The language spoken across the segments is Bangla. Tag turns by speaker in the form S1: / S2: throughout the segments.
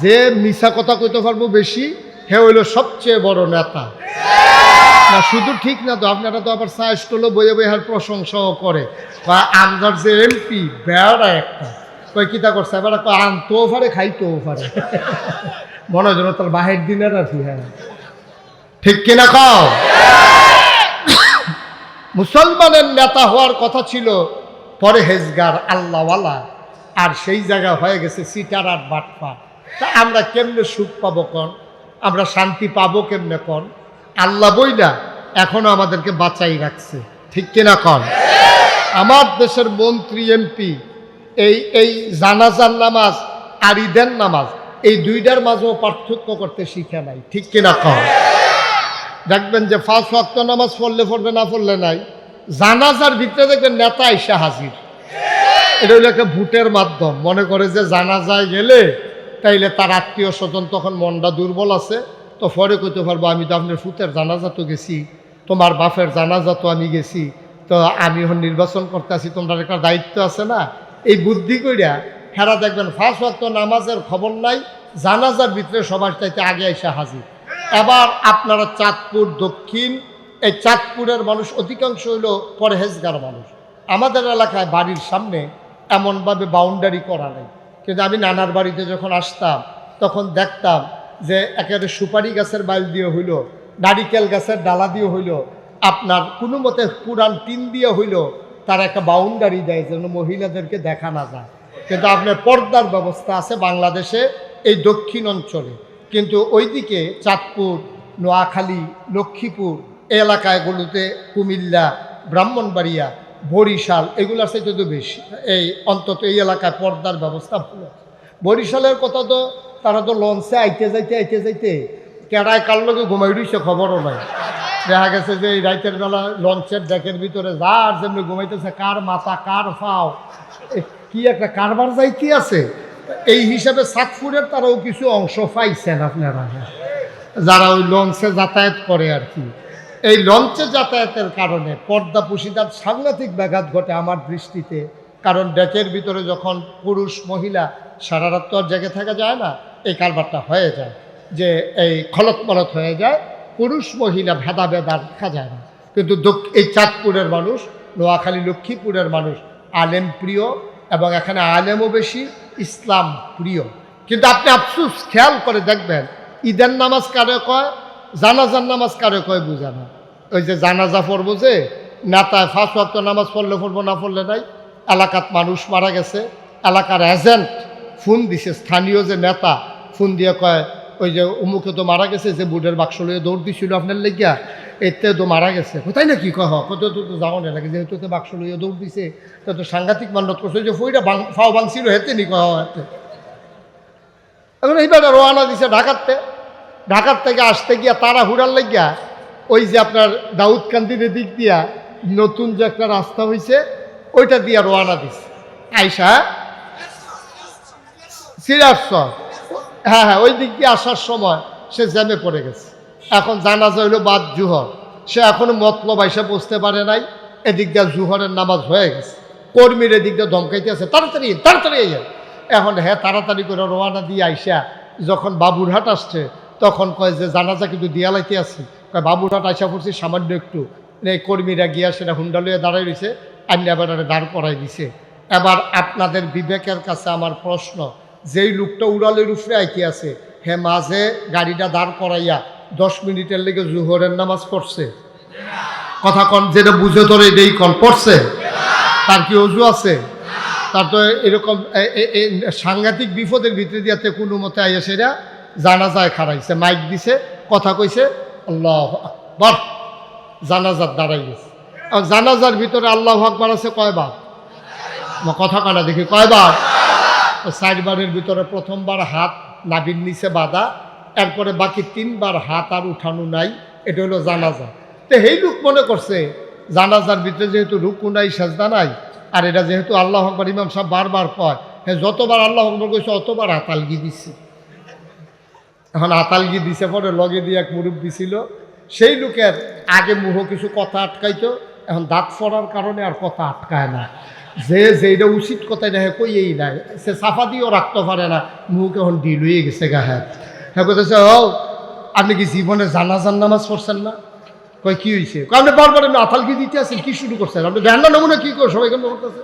S1: যে মিছা কথা কইতে পারবো বেশি হে হইল সবচেয়ে বড় নেতা। না শুধু ঠিক না তো, আপনারা তো আবার সাইজ করলো বইয়ে বইয়ে হার প্রশংসাও করে বা আমদার যে এমপি বেড়া একটা কয় কিতা করছে এবার আনতেও পারে খাইতেও পারে মনে হয় যেন তার বাহির দিনের আর কি। হ্যাঁ ঠিক কিনা কও? মুসলমানের নেতা হওয়ার কথা ছিল পরহেজগার আল্লাহওয়ালা, আর সেই জায়গা হয়ে গেছে সিটার আর বাটপা। তা আমরা কেমনে সুখ পাবো কন, আমরা শান্তি পাবো কেমনে কন? আল্লাহ বইলা এখনো আমাদেরকে বাঁচাই রাখছে, ঠিক কিনা কন? আমার দেশের মন্ত্রী এমপি এই জানাজার নামাজ আর ঈদের নামাজ এই দুইটার মাঝেও পার্থক্য করতে শিখে নাই, ঠিক কিনা কন? দেখবেন যে 5 ওয়াক্ত নামাজ পড়লে পড়বে না পড়লে নাই, জানাজার ভিতরে দেখবেন নেতা এসে হাজির। এটা হলো একটা ভোটের মাধ্যম। মনে করে যে জানাজায় গেলে তাইলে তার আত্মীয় স্বজন তখন মনটা দুর্বল আছে, তো পরে কইতে পারবো আমি তো আপনার ফুতের জানাজা তো গেছি, তোমার বাপের জানাজা তো আমি গেছি, তো আমি এখন নির্বাচন করতে আসি, তোমরা একটা দায়িত্ব আছে না। এই বুদ্ধি কইরা হেরা দেখবেন 5 ওয়াক্ত নামাজের খবর নাই, জানাজার ভিতরে সবার চাইতে আগে এসে হাজির। এবার আপনারা চাঁদপুর দক্ষিণ, এই চাঁদপুরের মানুষ অধিকাংশ হইল পরহেজগার মানুষ। আমাদের এলাকায় বাড়ির সামনে এমনভাবে বাউন্ডারি করা নেই, কিন্তু আমি নানার বাড়িতে যখন আসতাম তখন দেখতাম যে একেবারে সুপারি গাছের বাইল দিয়ে হইল, নারিকেল গাছের ডালা দিয়ে হইল, আপনার কোনো মতে পুরান টিন দিয়ে হইল, তার একটা বাউন্ডারি দেয় যেন মহিলাদেরকে দেখা না যায়। কিন্তু আপনার পর্দার ব্যবস্থা আছে বাংলাদেশে এই দক্ষিণ অঞ্চলে, কিন্তু ওইদিকে চাঁদপুর, নোয়াখালী, লক্ষ্মীপুর এই এলাকাগুলোতে, কুমিল্লা, ব্রাহ্মণবাড়িয়া, বরিশাল এগুলোর সাথে তো বেশি, এই অন্তত এই এলাকায় পর্দার ব্যবস্থা ভালো। বরিশালের কথা তো তারা তো লঞ্চে আইতে যাইতে কেড়ায় কার লোকে ঘুমাই রইছে খবরও নাই। দেখা গেছে যে এই রাইতের বেলা লঞ্চের ডেকের ভিতরে যার যেমনি ঘুমাইতেছে, কার মাথা কার ফাও কি একটা কারবার যাইতে আছে। এই হিসাবে চাঁদপুরের তারাও কিছু অংশ পাইছেন আপনারা, যারা ওই লঞ্চে যাতায়াত করে আর কি। এই লঞ্চে যাতায়াতের কারণে পর্দা পুশিদার সাংঘাতিক ব্যাঘাত ঘটে আমার দৃষ্টিতে। কারণ ডেকের ভিতরে যখন পুরুষ মহিলা সারা রাত তো আর জেগে থাকা যায় না, এই কারবারটা হয়ে যায় যে এই খলত মলত হয়ে যায়, পুরুষ মহিলা ভেদাভেদ আর দেখা যায় না। কিন্তু এই চাঁদপুরের মানুষ, নোয়াখালী লক্ষ্মীপুরের মানুষ আলেম প্রিয়, এবং এখানে আলেমও বেশি, ইসলাম প্রিয়। কিন্তু আপনি আফসুস খেয়াল করে দেখবেন ঈদের নামাজ কারে কয়, জানাজার নামাজ কারে কয় বুঝে না। ওই যে জানাজা পড়বো যে নেতায় 5 ওয়াক্ত নামাজ পড়লে পড়বো না পড়লে নাই, এলাকাত মানুষ মারা গেছে, এলাকার এজেন্ট ফোন দিছে, স্থানীয় যে নেতা ফোন দিয়ে কয় ওই যে অমুকে তো মারা গেছে, যে বুটের বাক্স লইয়ে দৌড় দিছিল আপনার লেগিয়া, এতে তো মারা গেছে। কোথায় না কি কয় কত তো যাও না লাগে, যেহেতু তো বাক্স লইয়ে দৌড় দিছে তো সাংঘাতিক মান্যত করছে, যে ফইটা ফাও ভাঙছিল হেতে নি কয় হাতে। এখন এইবার রওনা দিছে ঢাকার থেকে আসতে গিয়া তারা হুড়ার লাগিয়া ওই যে আপনার দাউদকান্দির দিক দিয়া নতুন যে একটা রাস্তা হয়েছে ওইটা দিয়া রওনা দিছে। আইসা সিরাজসর, হ্যাঁ ওই দিক দিয়ে আসার সময় সে জ্যামে পড়ে গেছে। এখন জানাজা হইল বাদ জুহর, সে এখনো মতলব আইসা বুঝতে পারে নাই, এদিক দিয়ে জুহরের নামাজ হয়ে গেছে। কর্মীর এদিক দিয়ে ধমকাইতে আছে তাড়াতাড়ি আইয়া। এখন হ্যাঁ তাড়াতাড়ি করে রওনা দিয়ে আইসা যখন বাবুরহাট আসছে তখন কয় যে জানাজা কিন্তু দিয়ালাইতে আছি, কয় বাবুরহাট আইসা পড়ছি সামান্য একটু, এই কর্মীরা গিয়া সেটা হুন্ডা লইয়া দাঁড়াই রয়েছে, আইন এবার দাঁড় করাই দিছে। এবার আপনাদের বিবেকের কাছে আমার প্রশ্ন, যেই লোকটা উড়ালের উপরে আইতে আছে হে মাঝে গাড়িটা দাঁড় করাইয়া 10 মিনিটের লেগে জুহরের নামাজ পড়ছে? কথা কন, যেটা বুঝে ধরে এটাই কন পড়ছে? তার কি অজু আছে? তার তো এরকম সাংঘাতিক বিপদের ভিতরে দিয়াতে কোনো মতে আইয়া সেরা জানাজায় খাড়াইছে, মাইক দিছে, কথা কইছে, আল্লাহু আকবার, জানাজার দাঁড়াই গেছে। আর জানাজার ভিতরে আল্লাহু আকবার আছে কয়বার? কথা কানা দেখি কয়বার? 4 বারের ভিতরে প্রথমবার হাত নাভির নিচে বাঁধা, এরপরে বাকি 3 বার হাত আর উঠানো নাই, এটা হলো জানাজা। তো এই লোক মনে করছে জানাজার ভিতরে যেহেতু রুকু নাই, সাজদা নাই, আর এটা যেহেতু আল্লাহু আকবার ইমাম সাহেব বারবার কয়, হ্যাঁ যতবার আল্লাহু আকবার কইছে অতবার আতালগি দিচ্ছে। এখন আতালগি দিছে, পরে লগে দিয়ে এক মুরব্বী ছিল, সেই লোকের আগে মুহ কিছু কথা আটকাইতো, এখন দাঁত ফোড়ার কারণে আর কথা আটকায় না। যে যেটা উচিত কথাই না কইয়েই নাই, সে সাফা দিয়েও রাখতে পারে না, মুখ এখন ডিল হয়ে গেছে গা। হ্যাঁ হ্যাঁ বলতেছে, ও আপনি কি জীবনে জানাজার নামাজ পড়ছেন না? কয় কি হয়েছে? আপনি বারবার আপনি আতালকি দিতে আছেন, কি শুরু করছেন আপনি? ধ্যান না নমুনা কি করে সবাই কেন করতেছে?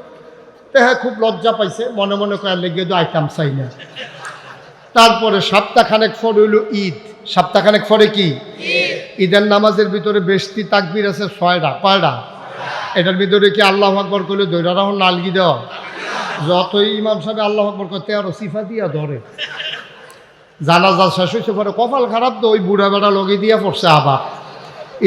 S1: তো হ্যাঁ খুব লজ্জা পাইছে, মনে মনে কয়ার লেগে তো আইতাম চাই না। তারপরে সপ্তাহখানেক পরে হইল ঈদ। সপ্তাহখানেক পরে কি ঈদের নামাজের ভিতরে বেশতি তাকবীর আছে 6টা। কয়টা? এটার ভিতরে কি আল্লাহু আকবার করলে দৈরা রাহন নালগি দেওয়া? যতই ইমাম সাহেব আল্লাহু আকবার করতে আরো সিফা দিয়া ধরে। জানাজা শেষ হয়েছে পরে কপাল খারাপ তো ওই বুড়া বেড়া লগে দিয়া পড়ছে আবার।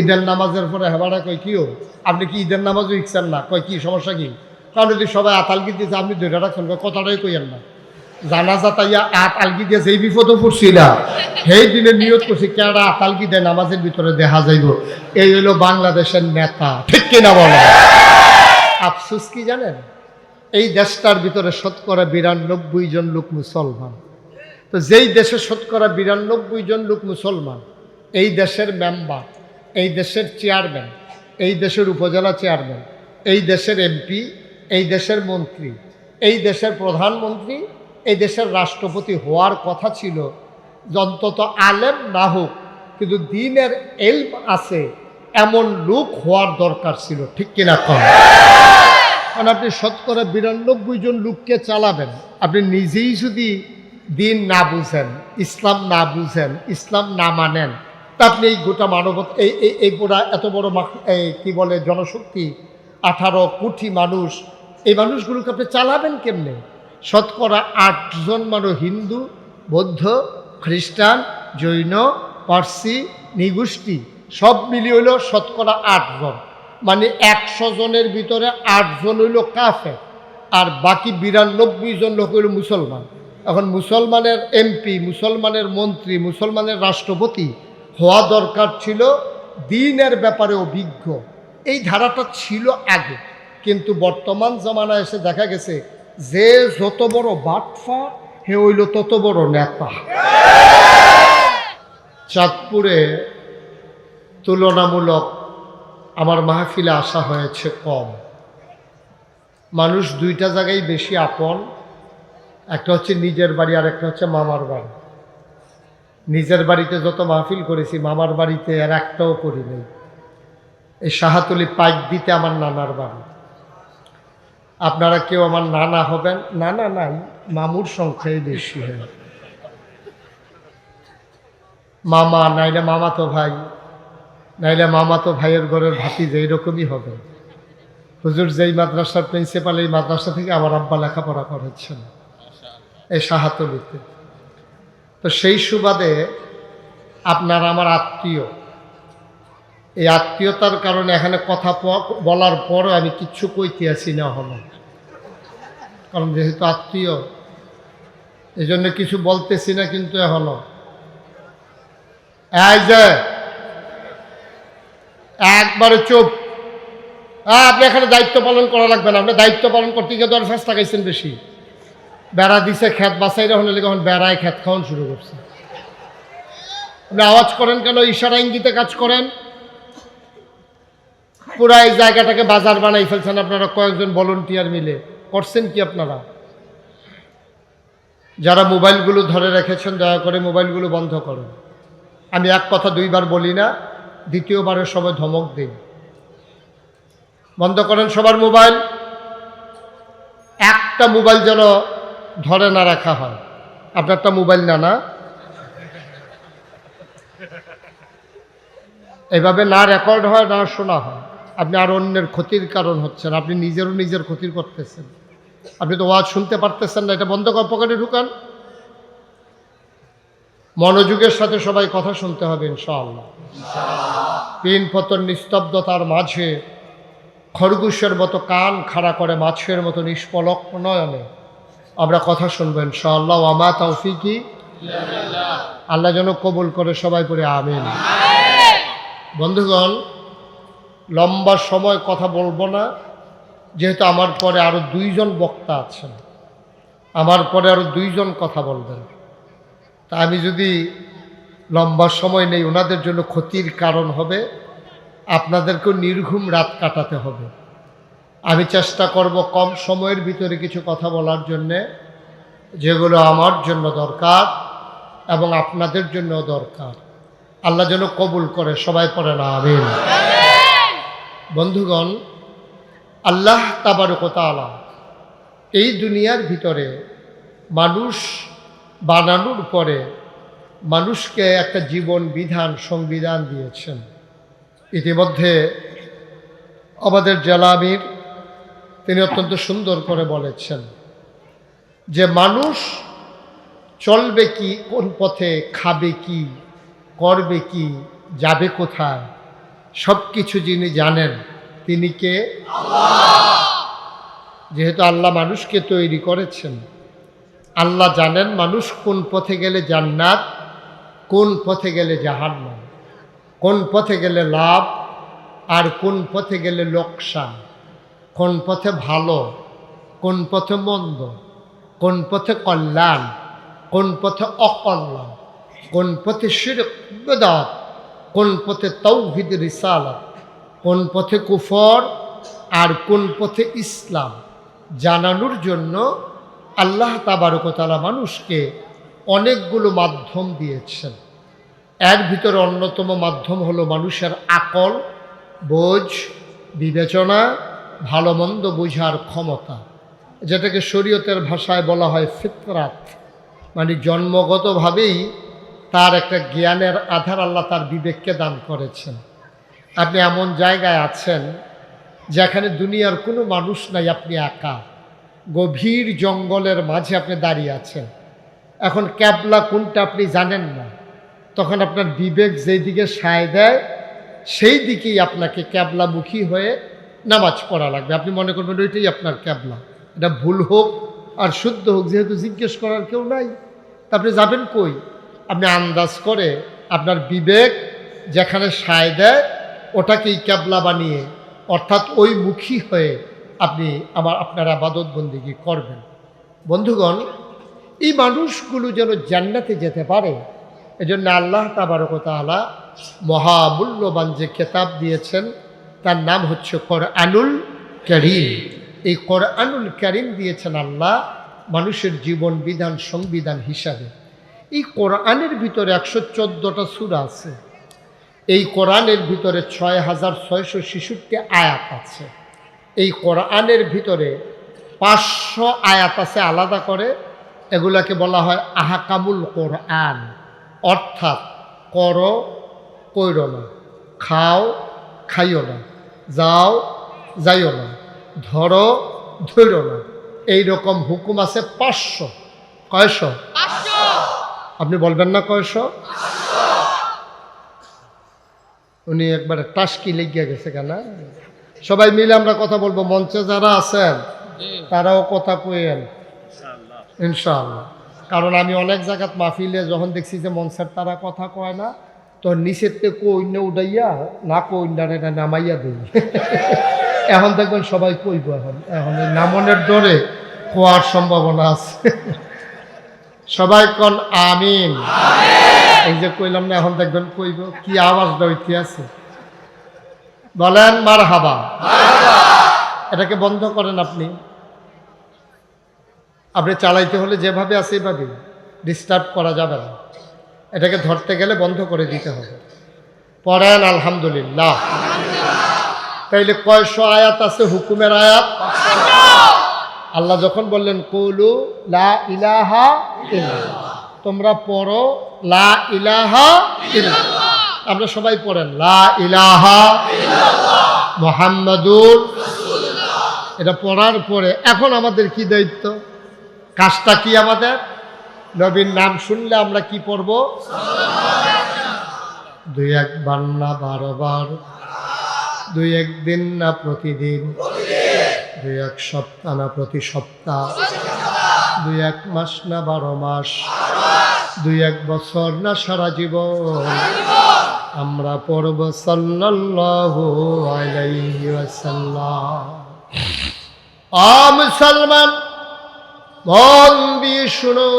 S1: ঈদের নামাজের পরে হেবাটা কয় কিও আপনি কি ঈদের নামাজও ইচ্ছেন না? কয় কি সমস্যা কি? কারণ যদি সবাই আতালগি দিয়েছে আপনি দৈরা রাখছেন, কথাটাই কইয়েন না। জানাজা তাইয়া আলগি দিয়ে যেই বিপদও পড়ছি না, সেই দিনে নিয়ত করছি কেডা আতালগি দেয় নামাজের ভিতরে দেখা যাইব। এই হইল বাংলাদেশের নেতা, ঠিক কিনা বলো? আফসোস কি জানেন, এই দেশটার ভিতরে 92% জন লোক মুসলমান। তো যেই দেশে 92% জন লোক মুসলমান, এই দেশের মেম্বার, এই দেশের চেয়ারম্যান, এই দেশের উপজেলা চেয়ারম্যান, এই দেশের এমপি, এই দেশের মন্ত্রী, এই দেশের প্রধানমন্ত্রী, এই দেশের রাষ্ট্রপতি হওয়ার কথা ছিল। অন্তত আলেম না হোক কিন্তু দ্বীনের এলম আছে এমন লোক হওয়ার দরকার ছিল, ঠিক কিনা? কারণ আপনি 92% জন লোককে চালাবেন, আপনি নিজেই যদি দিন না বুঝেন, ইসলাম না বুঝেন, ইসলাম না মানেন, তা আপনি এই গোটা মানবত এই পুরা এত বড় এই কী বলে জনশক্তি 18 কোটি মানুষ, এই মানুষগুলোকে আপনি চালাবেন কেমনে? 8 জন মানুষ হিন্দু, বৌদ্ধ, খ্রিস্টান, জৈন, পার্সি, নিগোষ্ঠী সব মিলিয়ে হইল 8 জন। মানে 100 জনের ভিতরে 8 জন হইল কাফের, আর বাকি 92 জন লোক হইল মুসলমান। এখন মুসলমানের এমপি, মুসলমানের মন্ত্রী, মুসলমানের রাষ্ট্রপতি হওয়া দরকার ছিল দ্বীনের ব্যাপারে অভিজ্ঞ। এই ধারাটা ছিল আগে, কিন্তু বর্তমান জমানায় এসে দেখা গেছে যে যত বড় বাটফা হে হইল তত বড় নেতা। চাঁদপুরে তুলনামূলক আমার মাহফিলে আসা হয়েছে কম। মানুষ 2টা জায়গায় বেশি আপন, একটা হচ্ছে নিজের বাড়ি আর একটা হচ্ছে মামার বাড়ি। নিজের বাড়িতে যত মাহফিল করেছি মামার বাড়িতে আর একটাও করি নেই। এই শাহাতলি পাইক দিতে আমার নানার বাড়ি। আপনারা কেউ আমার নানা হবেন? নানা নাই, মামুর সংখ্যাই বেশি হয়। মামা নাইলে মামাতো ভাই, নাইলে মামাতো ভাইয়ের ঘরের ভাতিজা, এইরকমই হবে। হুজুর যেই মাদ্রাসার প্রিন্সিপাল, এই মাদ্রাসা থেকে আমার আব্বা লেখাপড়া করেছেন এই শাহাতলিতে। তো সেই সুবাদে আপনারা আমার আত্মীয়, এই আত্মীয়তার কারণে এখানে কথা বলার পরও আমি কিচ্ছু কইতে আসি না হলো, কারণ যেহেতু আত্মীয় এই জন্য কিছু বলতেছি না। কিন্তু এখনো এই যে একবারে চুপ, আপনি এখানে দায়িত্ব পালন করা লাগবে না। আপনি দায়িত্ব পালন করতে গিয়ে 10 টাকা খাইছেন বেশি। বেড়া দিছে খেত বাসাইরা হলে এখন বেড়ায় খেত খাওয়ান শুরু করছে। আপনি আওয়াজ করেন কেন? ইশারা ইঙ্গিতে কাজ করেন। পুরা এই জায়গাটাকে বাজার বানাই ফেলছেন আপনারা কয়েকজন ভলান্টিয়ার মিলে। করছেন কি আপনারা? যারা মোবাইলগুলো ধরে রেখেছেন দয়া করে মোবাইলগুলো বন্ধ করেন। আমি এক কথা 2 বার বলি না, দ্বিতীয়বারের সময় ধমক দিই। বন্ধ করেন সবার মোবাইল। একটা মোবাইল যেন ধরে না রাখা হয়। আপনারটা মোবাইল না, না এভাবে না রেকর্ড হয়, না শোনা হয়, আপনি আর অন্যের ক্ষতির কারণ হচ্ছেন। আপনি নিজের ক্ষতির করতেছেন। আপনি তো ওয়াজ শুনতে পারতেছেন না, এটা বন্ধ করে পকেটে ঢুকান। মনোযোগের সাথে সবাই কথা শুনতে হবে ইনশাআল্লাহ। পিন পতন নিস্তব্ধতার মাঝে খরগোশের মতো কান খাড়া করে মাছের মতো নিষ্পলক নয়নে আমরা কথা শুনবো ইনশাআল্লাহ। ওয়া তৌফিকি আল্লাহ যেন কবুল করে, সবাই পড়ে আমিন। বন্ধুগণ, লম্বা সময় কথা বলবো না, যেহেতু আমার পরে আরো 2 জন বক্তা আছেন, আমার পরে আরো 2 জন কথা বলবেন। তা আমি যদি লম্বা সময় নেই, ওনাদের জন্য ক্ষতির কারণ হবে, আপনাদেরকেও নির্ঘুম রাত কাটাতে হবে। আমি চেষ্টা করব কম সময়ের ভিতরে কিছু কথা বলার জন্যে, যেগুলো আমার জন্য দরকার এবং আপনাদের জন্য দরকার। আল্লাহ যেন কবুল করে, সবাই পড়েন আমিন। বন্ধুগণ, আল্লাহ তাবারক ওয়া তাআলা এই দুনিয়ার ভিতরে মানুষ বানানোর পরে মানুষকে একটা জীবন বিধান সংবিধান দিয়েছেন। ইতিমধ্যে আমাদের জেলা আমির তিনি অত্যন্ত সুন্দর করে বলেছেন যে মানুষ চলবে কি, কোন পথে, খাবে কি, করবে কি, যাবে কোথায়, সব কিছু যিনি জানেন তিনি কে? যেহেতু আল্লাহ মানুষকে তৈরি করেছেন, আল্লাহ জানেন মানুষ কোন পথে গেলে জান্নাত, কোন পথে গেলে জাহান্নাম, কোন পথে গেলে লাভ আর কোন পথে গেলে লোকসান, কোন পথে ভালো, কোন পথে মন্দ, কোন পথে কল্যাণ, কোন পথে অকল্যাণ, কোন পথে শিরক বিদআত, কোন পথে তাওহীদ রিসালাত, কোন পথে কুফর আর কোন পথে ইসলাম জানানোর জন্য আল্লাহ তাবারক ওয়া তাআলা মানুষকে অনেকগুলো মাধ্যম দিয়েছেন। এর ভিতরে অন্যতম মাধ্যম হলো মানুষের আকল, বোঝ, বিবেচনা, ভালো মন্দ বোঝার ক্ষমতা, যেটাকে শরীয়তের ভাষায় বলা হয় ফিতরাত। মানে জন্মগতভাবেই তার একটা জ্ঞানের আধার আল্লাহ তার বিবেককে দান করেছেন। আপনি এমন জায়গায় আছেন যেখানে দুনিয়ার কোনো মানুষ নাই, আপনি একা, গভীর জঙ্গলের মাঝে আপনি দাঁড়িয়ে আছেন। এখন ক্যাবলা কোনটা আপনি জানেন না, তখন আপনার বিবেক যেই দিকে সায় দেয় সেই দিকেই আপনাকে ক্যাবলামুখী হয়ে নামাজ পড়া লাগবে। আপনি মনে করবেন ওইটাই আপনার ক্যাবলা। এটা ভুল হোক আর শুদ্ধ হোক, যেহেতু জিজ্ঞেস করার কেউ নাই, তা আপনি যাবেন কই? আপনি আন্দাজ করে আপনার বিবেক যেখানে সায় দেয় ওটাকেই ক্যাবলা বানিয়ে, অর্থাৎ ওই মুখী হয়ে আপনি আপনার ইবাদত বন্দেগী করবেন। বন্ধুগণ, এই মানুষগুলো যেন জান্নাতে যেতে পারে, এজন্য আল্লাহ তাবারক ওয়া তাআলা মহামূল্যবান যে কিতাব দিয়েছেন তার নাম হচ্ছে কোরআনুল কারীম। এই কোরআনুল কারীম দিয়েছেন আল্লাহ মানুষের জীবন বিধান সংবিধান হিসাবে। এই কোরআনের ভিতরে 114টা সূরা আছে। এই কোরআনের ভিতরে 6666 আয়াত আছে। এই কোরআনের ভিতরে 500 আয়াত আছে আলাদা করে, এগুলাকে বলা হয় আহকামুল কোরআন। অর্থাৎ করো, কইরো না, খাও, খাইও না, যাও, যাইও না, ধরো, ধরো না, এইরকম হুকুম আছে 500। কয়শো? আপনি বলবেন না কয়শো? উনি একবার টাস্কি লেগে গেছে কেন? সবাই মিলে আমরা কথা বলবো। মঞ্চে যারা আছেন তারাও কথা কইেন ইনশাআল্লাহ। কারণ আমি অনেক জায়গাত মাহফিলে যখন দেখছি যে মঞ্চের তারা কথা কয় না, তো নিচের থেকে কইন্য উঠাইয়া না কইন্ডারে নামাইয়া দিই। এখন দেখবেন সবাই কইব। এখন এই নামনের ডরে কোয়ার সম্ভাবনা আছে। সবাই কোন আমিন। এই যে কইলাম না, এখন দেখবেন কইব। কি আওয়াজটা হইতে আছে? বলেন মারহাবা। এটাকে বন্ধ করেন। আপনি চালাইতে হলে যেভাবে আছে এইভাবে, ডিস্টার্ব করা যাবে না। এটাকে ধরতে গেলে বন্ধ করে দিতে হবে। পড়েন আলহামদুলিল্লাহ। তাইলে কয়শো আয়াত আছে হুকুমের আয়াত? আল্লাহ যখন বললেন কুলু লা ইলাহা ইল্লাল্লাহ, তোমরা পড়ো লা ইলাহা ইল্লাল্লাহ। আমরা সবাই পড়েন লা ইলাহা ইল্লাল্লাহ মুহাম্মাদুর রাসূলুল্লাহ। এটা পড়ার পরে এখন আমাদের কি দায়িত্ব, কাজটা কি আমাদের? নবীর নাম শুনলে আমরা কি পড়ব? দুই একবার না 12 বার, দুই একদিন না প্রতিদিন, দুই এক সপ্তাহ না প্রতি সপ্তাহ, দুই এক মাস না 12 মাস, দুই এক বছর না সারা জীবন আমরা পড়ব সাল্লাল্লাহু আলাইহি ওয়াসাল্লাম। মুসলমান মন দিয়ে শুনো,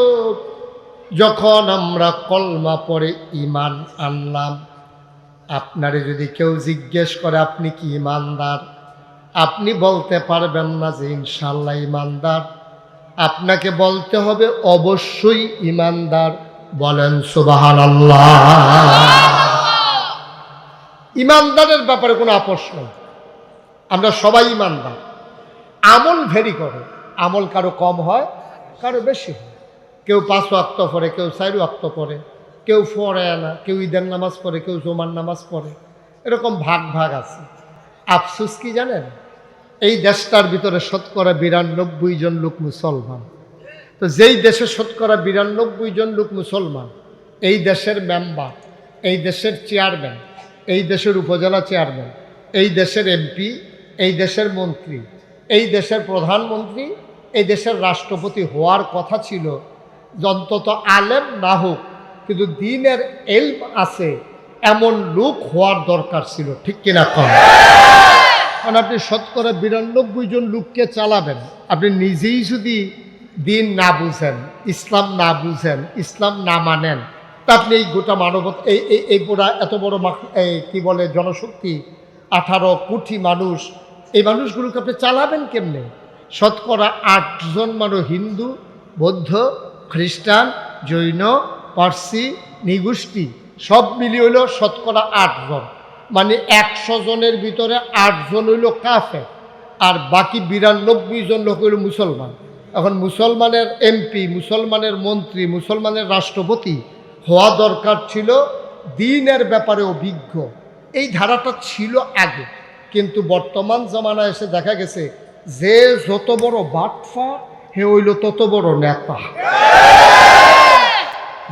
S1: যখন আমরা কলমা পড়ে ঈমান আনলাম, আপনারে যদি কেউ জিজ্ঞেস করে আপনি কি ঈমানদার, আপনি বলতে পারবেন না যে ইনশাআল্লাহ ইমানদার, আপনাকে বলতে হবে অবশ্যই ইমানদার। বলেন সুবহানাল্লাহ। ইমানদারের ব্যাপারে কোনো আপোষ নেই, আমরা সবাই ইমানদার। আমল ভেরি করে, আমল কারো কম হয় কারো বেশি হয়। কেউ 5 ওয়াক্ত পড়ে, কেউ 4 ওয়াক্ত পড়ে, কেউ পড়ে না, কেউ ঈদের নামাজ পড়ে, কেউ জুমার নামাজ পড়ে, এরকম ভাগ ভাগ আছে। আফসোস কি জানেন, এই দেশটার ভিতরে শতকরা 92 জন লোক মুসলমান। তো যেই দেশে শতকরা 92 জন লোক মুসলমান, এই দেশের মেম্বার, এই দেশের চেয়ারম্যান, এই দেশের উপজেলা চেয়ারম্যান, এই দেশের এমপি, এই দেশের মন্ত্রী, এই দেশের প্রধানমন্ত্রী, এই দেশের রাষ্ট্রপতি হওয়ার কথা ছিল। অন্তত আলেম না হোক, কিন্তু দ্বীনের ইলম আছে এমন লোক হওয়ার দরকার ছিল, ঠিক কিনা কম? কারণ আপনি শতকরা 92 জন লোককে চালাবেন, আপনি নিজেই যদি দিন না বুঝেন, ইসলাম না বুঝেন, ইসলাম না মানেন, তা আপনি এই গোটা মানবতা এই পুরা এত বড় কি বলে জনশক্তি 18 কোটি মানুষ, এই মানুষগুলোকে আপনি চালাবেন কেমনে? শতকরা 8 জন মানুষ হিন্দু, বৌদ্ধ, খ্রিস্টান, জৈন, পার্সি, নিগোষ্ঠী সব মিলিয়ে হইল শতকরা 8 জন। মানে 100 জনের ভিতরে 8 জন হইল কাফের, আর বাকি 92 জন লোক হইল মুসলমান। এখন মুসলমানের এমপি, মুসলমানের মন্ত্রী, মুসলমানের রাষ্ট্রপতি হওয়া দরকার ছিল দ্বীনের ব্যাপারে অভিজ্ঞ। এই ধারাটা ছিল আগে, কিন্তু বর্তমান জামানায় এসে দেখা গেছে যে যত বড় বাটফার হে হইল তত বড় নেতা,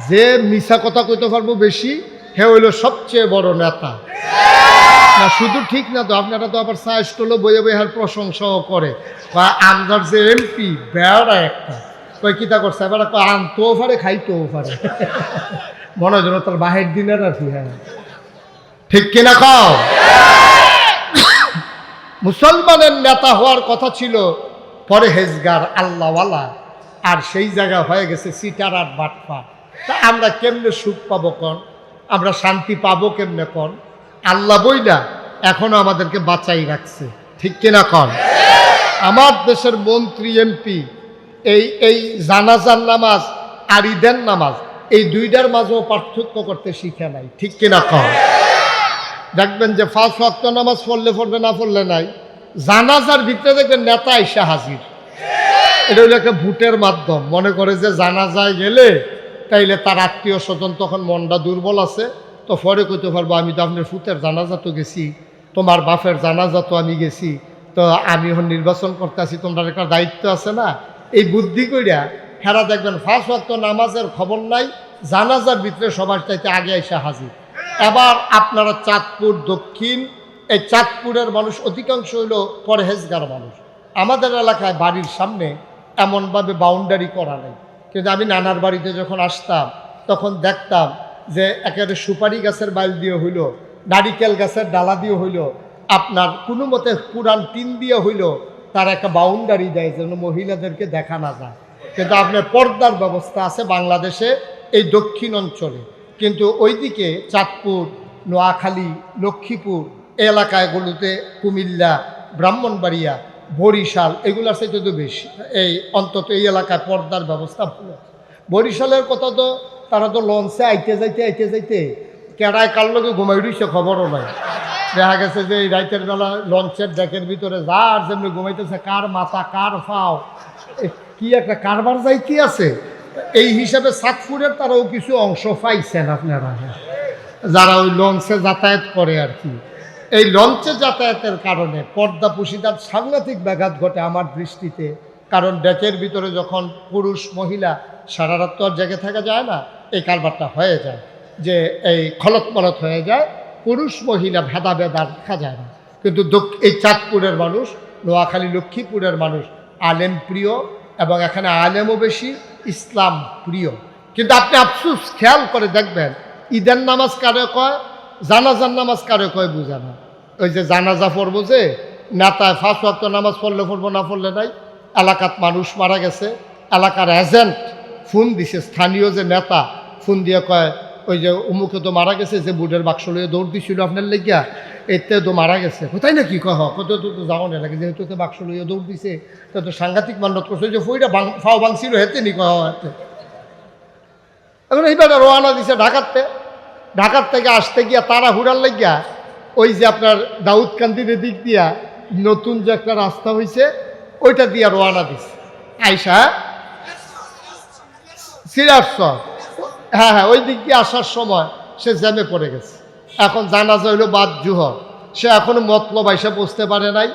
S1: যে মিছা কথা কইতে পারবো বেশি হে হইল সবচেয়ে বড় নেতা। না শুধু ঠিক না তো, আপনারা তো আবার সাইস্টলো বইয়ে বইয়ে প্রশংসাও করে, বা আমদার যে এমপি বেড়া একটা কই কিতা করছে, এবার আনতেও পারে খাইতেও পারে, মনে হয় যেন তার বাহির দিনের আর কি। হ্যাঁ ঠিক কিনা কও? মুসলমানের নেতা হওয়ার কথা ছিল পরহেজগার আল্লাহওয়ালা, আর সেই জায়গা হয়ে গেছে সিটার আর বাটপা। তা আমরা কেমনে সুখ পাবো কন, আমরা শান্তি পাবো কেমনে কন? আল্লাহ বইলা এখনো আমাদেরকে বাঁচাই রাখছে, ঠিক কিনা কন? আমার দেশের মন্ত্রী এমপি এই জানাজার নামাজ আর ঈদের নামাজ, এই দুইটার মাঝেও পার্থক্য করতে শিখে নাই, ঠিক কিনা কন? দেখবেন যে 5 ওয়াক্ত নামাজ পড়লে পড়বে, না পড়লে নাই। জানাজার ভিতরে দেখবেন নেতা এসে হাজির, এটা হলো একটা ভোটের মাধ্যম। মনে করে যে জানাজায় গেলে তাইলে তার আত্মীয় স্বজন তখন মনটা দুর্বল আছে, তো পরে কইতে পারবো আমি তো আপনার ফুতের জানাজা তো গেছি, তোমার বাপের জানাজা তো আমি গেছি, তো আমি এখন নির্বাচন করতে আসি, তোমরা একটা দায়িত্ব আছে না। এই বুদ্ধি কইরা হেরা দেখবেন 5 ওয়াক্ত নামাজের খবর নাই, জানাজার ভিতরে সবার চাইতে আগে এসে হাজির। এবার আপনারা চাঁদপুর দক্ষিণ, এই চাঁদপুরের মানুষ অধিকাংশ হইল পরহেজগার মানুষ। আমাদের এলাকায় বাড়ির সামনে এমনভাবে বাউন্ডারি করা নেই, কিন্তু আমি নানার বাড়িতে যখন আসতাম তখন দেখতাম যে একেবারে সুপারি গাছের বাইল দিয়ে হইল, নারিকেল গাছের ডালা দিয়ে হইল, আপনার কোনো মতে পুরান টিন দিয়ে হইল, তার একটা বাউন্ডারি দেয় যেন মহিলাদেরকে দেখা না যায়। কিন্তু আপনার পর্দার ব্যবস্থা আছে বাংলাদেশে এই দক্ষিণ অঞ্চলে, কিন্তু ওইদিকে চাঁদপুর, নোয়াখালী, লক্ষ্মীপুর এলাকাগুলোতে, কুমিল্লা, ব্রাহ্মণবাড়িয়া, বরিশাল এগুলোর সাথে তো বেশি, এই অন্তত এই এলাকায় পর্দার ব্যবস্থা ভালো। বরিশালের কথা তো তারা তো লঞ্চে আইতে যাইতে কেড়ায় কার লোকে ঘুমাই রইছে খবরও নাই। দেখা গেছে যে এই রাইতের বেলা লঞ্চের ডেকের ভিতরে যার যেমনি ঘুমাইতেছে, কার মাথা কার ফাও কি একটা কারবার যাইতে আছে। এই হিসাবে চাঁদপুরের তারাও কিছু অংশ পাইছেন আপনারা, যারা ওই লঞ্চে যাতায়াত করে আর কি। এই লঞ্চে যাতায়াতের কারণে পর্দা পুশিদার সাংঘাতিক ব্যাঘাত ঘটে আমার দৃষ্টিতে। কারণ ডেকের ভিতরে যখন পুরুষ মহিলা সারা রাত তো আর জেগে থাকা যায় না, এই কারবারটা হয়ে যায় যে এই খলত মলত হয়ে যায়, পুরুষ মহিলা ভেদাভেদ আর দেখা যায় না। কিন্তু এই চাঁদপুরের মানুষ, নোয়াখালী, লক্ষ্মীপুরের মানুষ আলেম প্রিয়, এবং এখানে আলেমও বেশি, ইসলাম প্রিয়। কিন্তু আপনি আফসুস খেয়াল করে দেখবেন ঈদের নামাজ কারে কয়, জানাজার নামাজ কারে কয় বুঝে না। ওই যে জানাজা পড়বো যে নেতায় 5 ওয়াক্ত নামাজ পড়লে পড়বো, না পড়লে নাই। এলাকাত মানুষ মারা গেছে, এলাকার এজেন্ট ফোন দিছে, স্থানীয় যে নেতা ফোন দিয়ে কয় ওই যে অমুকে তো মারা গেছে, যে বুটের বাক্স লইয়ে দৌড় দিছিল আপনার লেগিয়া, এতে তো মারা গেছে, কোথায় না কি কহ কত তো যাও না লাগে, যেহেতু তো বাক্স লইয়া দৌড় দিছে, তো সাংঘাতিক মান্নত করছে যে ফইটা ফাও ভাঙছিল হেতে নি কহ হাতে। এখন এইবার রওনা দিছে ঢাকার থেকে আসতে গিয়া তারা হুড়ার লাগিয়া ওই যে আপনার দাউদকান্দির দিক দিয়া নতুন যে একটা রাস্তা হয়েছে ওইটা দিয়া রওনা দিছে আইসা সিরাজসর, হ্যাঁ হ্যাঁ ওই দিক দিয়ে আসার সময় সে জ্যামে পড়ে গেছে। এখন জানাজা হইল বাদ জুহর, সে এখনো মতলব আইসা বসতে পারে নাই,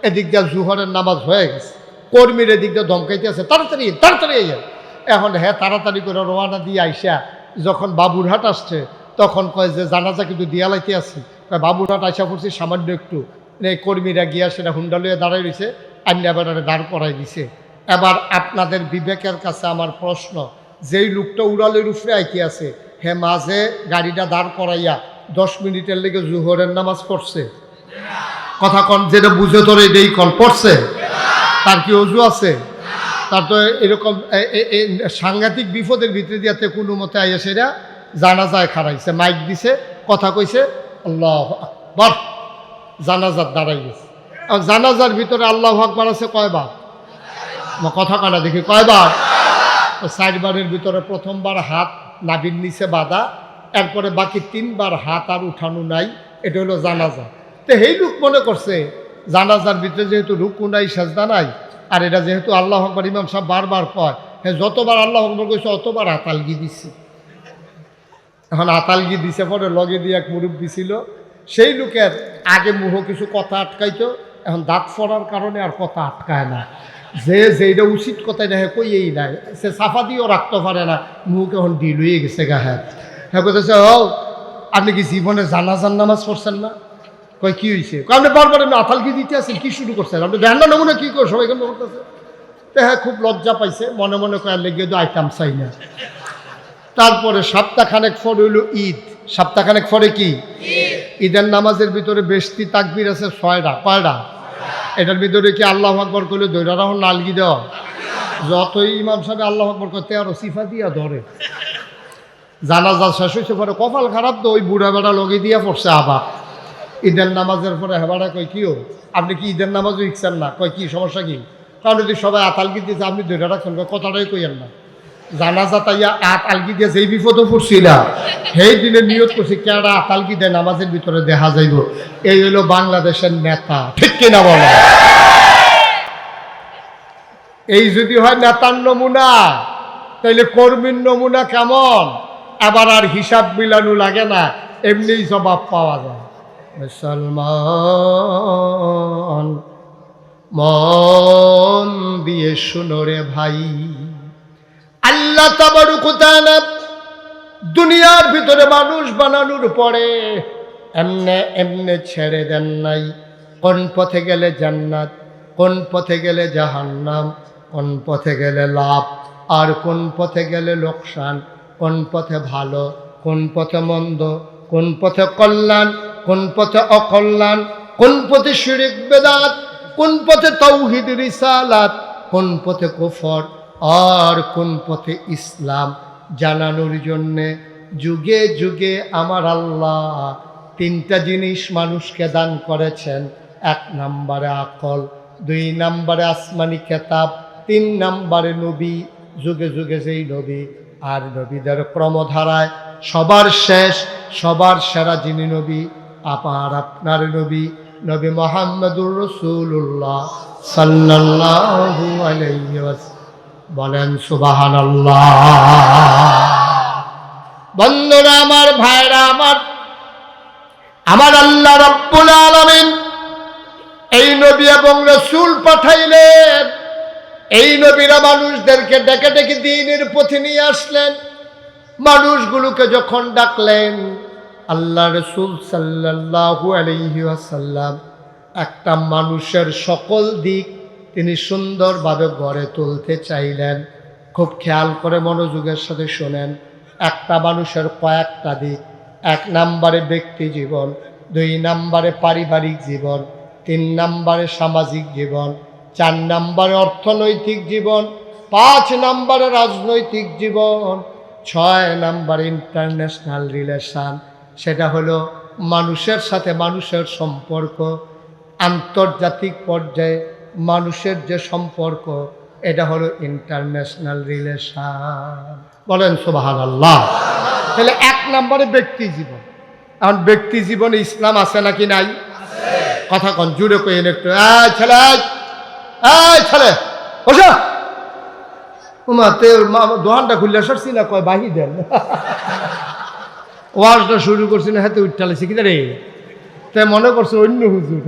S1: এদিক দিয়ে জুহরের নামাজ হয়ে গেছে, কর্মীর এদিক দিয়ে ধমকাইতে আছে তাড়াতাড়ি তাড়াতাড়ি। এখন হ্যাঁ তাড়াতাড়ি করে রওনা দিয়ে আইসা যখন বাবুরহাট আসছে তখন কয় যে জানাজা কিন্তু দিয়া লাইতে আসি, বাবুরহাট আইসা পড়ছি সামান্য একটু, এই কর্মীরা গিয়া সেটা হুন্ডা লইয়া দাঁড়াই রয়েছে, আন্যা বেড়ারে দাঁড় করাই দিছে। এবার আপনাদের বিবেকের কাছে আমার প্রশ্ন, যেই লোকটা উড়ালের উপরে আইতে আছে হে মাঝে গাড়িটা দাঁড় করাইয়া 10 মিনিটের লেগে জুহরের নামাজ পড়ছে? কথা কন, যেটা বুঝে ধরে এটাই কন পড়ছে? তার কি অজু আছে? তার তো এরকম সাংঘাতিক বিপদের ভিতরে দিয়াতে কোনো মতে আইয়া সেটা জানাজায় খাড়াইছে, মাইক দিছে, কথা কইছে আল্লাহু আকবার, জানাজার দাঁড়াই গেছে। আর জানাজার ভিতরে আল্লাহু আকবার আছে কয়বার? কথা কানা দেখি কয়বার? 4 বারের ভিতরে প্রথমবার হাত নাভির নিচে বাঁধা, এরপরে বাকি 3 বার হাত আর উঠানো নাই, এটা হলো জানাজা। তো এই লোক মনে করছে জানাজার ভিতরে যেহেতু রুকু নাই সেজদা নাই, আর এটা যেহেতু আল্লাহু আকবার ইমাম সাহেব বারবার কয়, হ্যাঁ যতবার আল্লাহু আকবার কইছে অতবার হাতালগি দিছে। এখন হাতালগি দিছে, পরে লগে দিয়ে এক মুরব্বি ছিল, সেই লোকের আগে মুহ কিছু কথা আটকাইতো, এখন দাঁত ফোড়ার কারণে আর কথা আটকায় না, যে যেটা উচিত কথাই দেখে কইয়েই নাই, সে সাফা দিয়েও রাখতে পারে না, মুখ এখন ঢিল হয়ে গেছে গা। হ্যাঁ হ্যাঁ কইতেছে, ও আপনি কি জীবনে জানাজার নামাজ পড়ছেন না? কয় কি হয়েছে? আপনি বারবার আপনি আতালকি দিতে আছেন, কি শুরু করছেন আপনি? দেখেন না নমুনা কি করে সবাই কেন করতেছে? তো হ্যাঁ খুব লজ্জা পাইছে, মনে মনে কয়ার লেগে তো আইতাম চাই না। তারপরে সপ্তাহখানেক পরে হইল ঈদ, সপ্তাহখানেক পরে কি ঈদের নামাজের ভিতরে বেশতি তাকবীর আছে 6টা, কয়টা? এটার ভিতরে কি আল্লাহু আকবার কইলে দৈরা রাখুন নালগি দেওয়া? যতই ইমাম সাহেব আল্লাহু আকবার করতে আরো সিফা দিয়া ধরে। জানাজা শেষ হয়েছে পরে কপাল খারাপ তো ওই বুড়া বেড়া লগে দিয়া পড়ছে আবার ঈদের নামাজের পরে। হেবাটা কই কিও আপনি কি ঈদের নামাজও ইচ্ছেন না? কয় কি সমস্যা কি? কারণ যদি সবাই আতালগি দিয়েছে আপনি দৈরা রাখছেন, কথাটাই কইয়েন না। জানাজা তাইয়া আতালগি দিয়ে যেই বিপদও পড়ছি না, সেই দিনে নিয়ত করছি কেডা আতালগি দেয় নামাজের ভিতরে দেখা যাইব। এই হইল বাংলাদেশের নেতা, ঠিক কিনা বলো? এই যদি হয় নেতার নমুনা, তাইলে কর্মীর নমুনা কেমন? আবার আর হিসাব মিলানো লাগে না, এমনিই জবাব পাওয়া যায়। মুসলমান মন দিয়ে শুনো রে ভাই, আল্লাহ তাবারক ওয়া তাআলা দুনিয়ার ভিতরে মানুষ বানানোর পরে এমনে এমনে ছেড়ে দেন নাই। কোন পথে গেলে জান্নাত, কোন পথে গেলে জাহান্নাম, কোন পথে গেলে লাভ আর কোন পথে গেলে লোকসান, কোন পথে ভালো, কোন পথে মন্দ, কোন পথে কল্যাণ, কোন পথে অকল্যাণ, কোন পথে শিরক বেদাত, কোন পথে তাওহীদ রিসালাত, কোন পথে কুফর আর কোন পথে ইসলাম জানানোর জন্যে যুগে যুগে আমার আল্লাহ 3টা জিনিস মানুষকে দান করেছেন। 1 নম্বরে আকল, 2 নম্বরে আসমানি খেতাব, 3 নম্বরে নবী। যুগে যুগে যেই নবী আর নবীদের ক্রমধারায় সবার শেষ সবার সেরা যিনি নবী, আপনার নবী, নবী মুহাম্মদুর রাসূলুল্লাহ সাল্লাল্লাহু আলাইহি ওয়াসাল্লাম। বলেন সুবহানাল্লাহ। বন্ধুরা আমার, ভাইরা আমার, আমার আল্লাহ রাব্বুল আলামিন এই নবী এবং রাসূল পাঠাইলেন। এই নবীরা মানুষদেরকে ডেকে ডেকে দ্বীনের পথে নিয়ে আসলেন। মানুষগুলোকে যখন ডাকলেন, আল্লাহ রাসূল সাল্লাল্লাহু আলাইহি ওয়াসাল্লাম একটা মানুষের সকল দিক তিনি সুন্দরভাবে গড়ে তুলতে চাইলেন। খুব খেয়াল করে মনোযোগের সাথে শোনেন। একটা মানুষের কয়েকটা দিক। 1 নম্বরে ব্যক্তি জীবন, 2 নম্বরে পারিবারিক জীবন, 3 নম্বরে সামাজিক জীবন, 4 নম্বরে অর্থনৈতিক জীবন, 5 নম্বরে রাজনৈতিক জীবন, 6 নম্বরে ইন্টারন্যাশনাল রিলেশন। সেটা হলো মানুষের সাথে মানুষের সম্পর্ক, আন্তর্জাতিক পর্যায়ে মানুষের যে সম্পর্ক, এটা হলো ইন্টারন্যাশনাল রিলেশন। বলেন সুবহানাল্লাহ। তাহলে 1 নম্বরে ব্যক্তি জীবন। এখন ব্যক্তি জীবনে ইসলাম আছে নাকি নাই? কথা কন, জুড়ে কইেন একটু। ছেলে, ছেলে বসো। দোকানটা খুললে সরছি না, কয় বাহি দেন। ওয়াজটা শুরু করছি না, হাতে উঠালেছি কি রে, তাই মনে করছে অন্য হুজুর।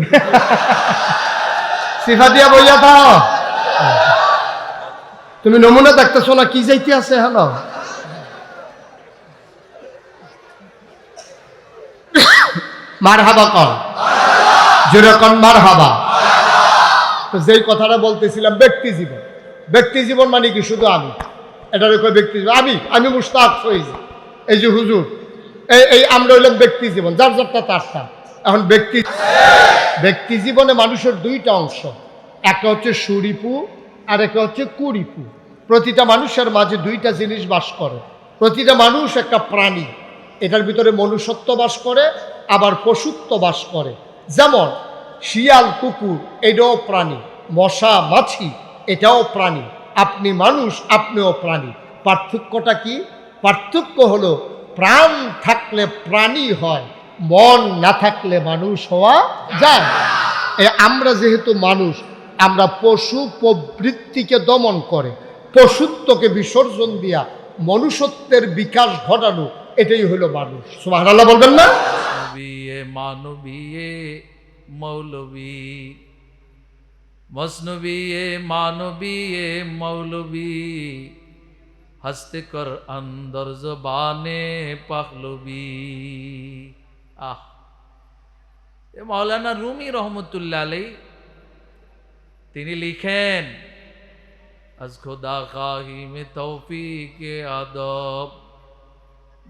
S1: সিফা দিয়া বইয়া থাও, তুমি নমুনা দেখতেছো না কি যাইতে আছে? হ্যালো, মারহাবা কর, যেরকম মারহাবা। তো যেই কথাটা বলতেছিলাম, ব্যক্তি জীবন। ব্যক্তি জীবন মানে কি? শুধু আমি, এটার কই ব্যক্তি জীবন। আমি মুশতাক হয়েছি, এই যে হুজুর, এই আমরা হইলাম ব্যক্তি জীবন, যার যারটা তারটা। এখন ব্যক্তি জীবনে মানুষের 2টা অংশ, একটা হচ্ছে সুরিপু আর একটা হচ্ছে কুরিপু। প্রতিটা মানুষের মাঝে 2টা জিনিস বাস করে। প্রতিটা মানুষ একটা প্রাণী, এটার ভিতরে মনুষ্যত্ব বাস করে, আবার পশুত্ব বাস করে। যেমন শিয়াল, কুকুর, এটাও প্রাণী। মশা, মাছি, এটাও প্রাণী। আপনি মানুষ, আপনিও প্রাণী। পার্থক্যটা কি? পার্থক্য হলো প্রাণ থাকলে প্রাণী হয়, মন না থাকলে মানুষ হওয়া যায়। আমরা যেহেতু মানুষ, আমরা পশু প্রবৃত্তিকে দমন করে পশুত্বকে বিসর্জন দিয়া মনুষ্যত্বের বিকাশ ঘটানো, এটাই হলো মানুষ। সুবহানাল্লাহ বলবেন না?
S2: মানবীয়ে মৌলবী, মসনবীয়ে মানবীয়ে মৌলবী, হস্তে কর অন্দর জবানে পাখলবী। মাওলানা রুমি রহমতুল্লাহ আলাই তিনি লিখেন, আজ খুদা খাহি মে তৌফিকে আদব,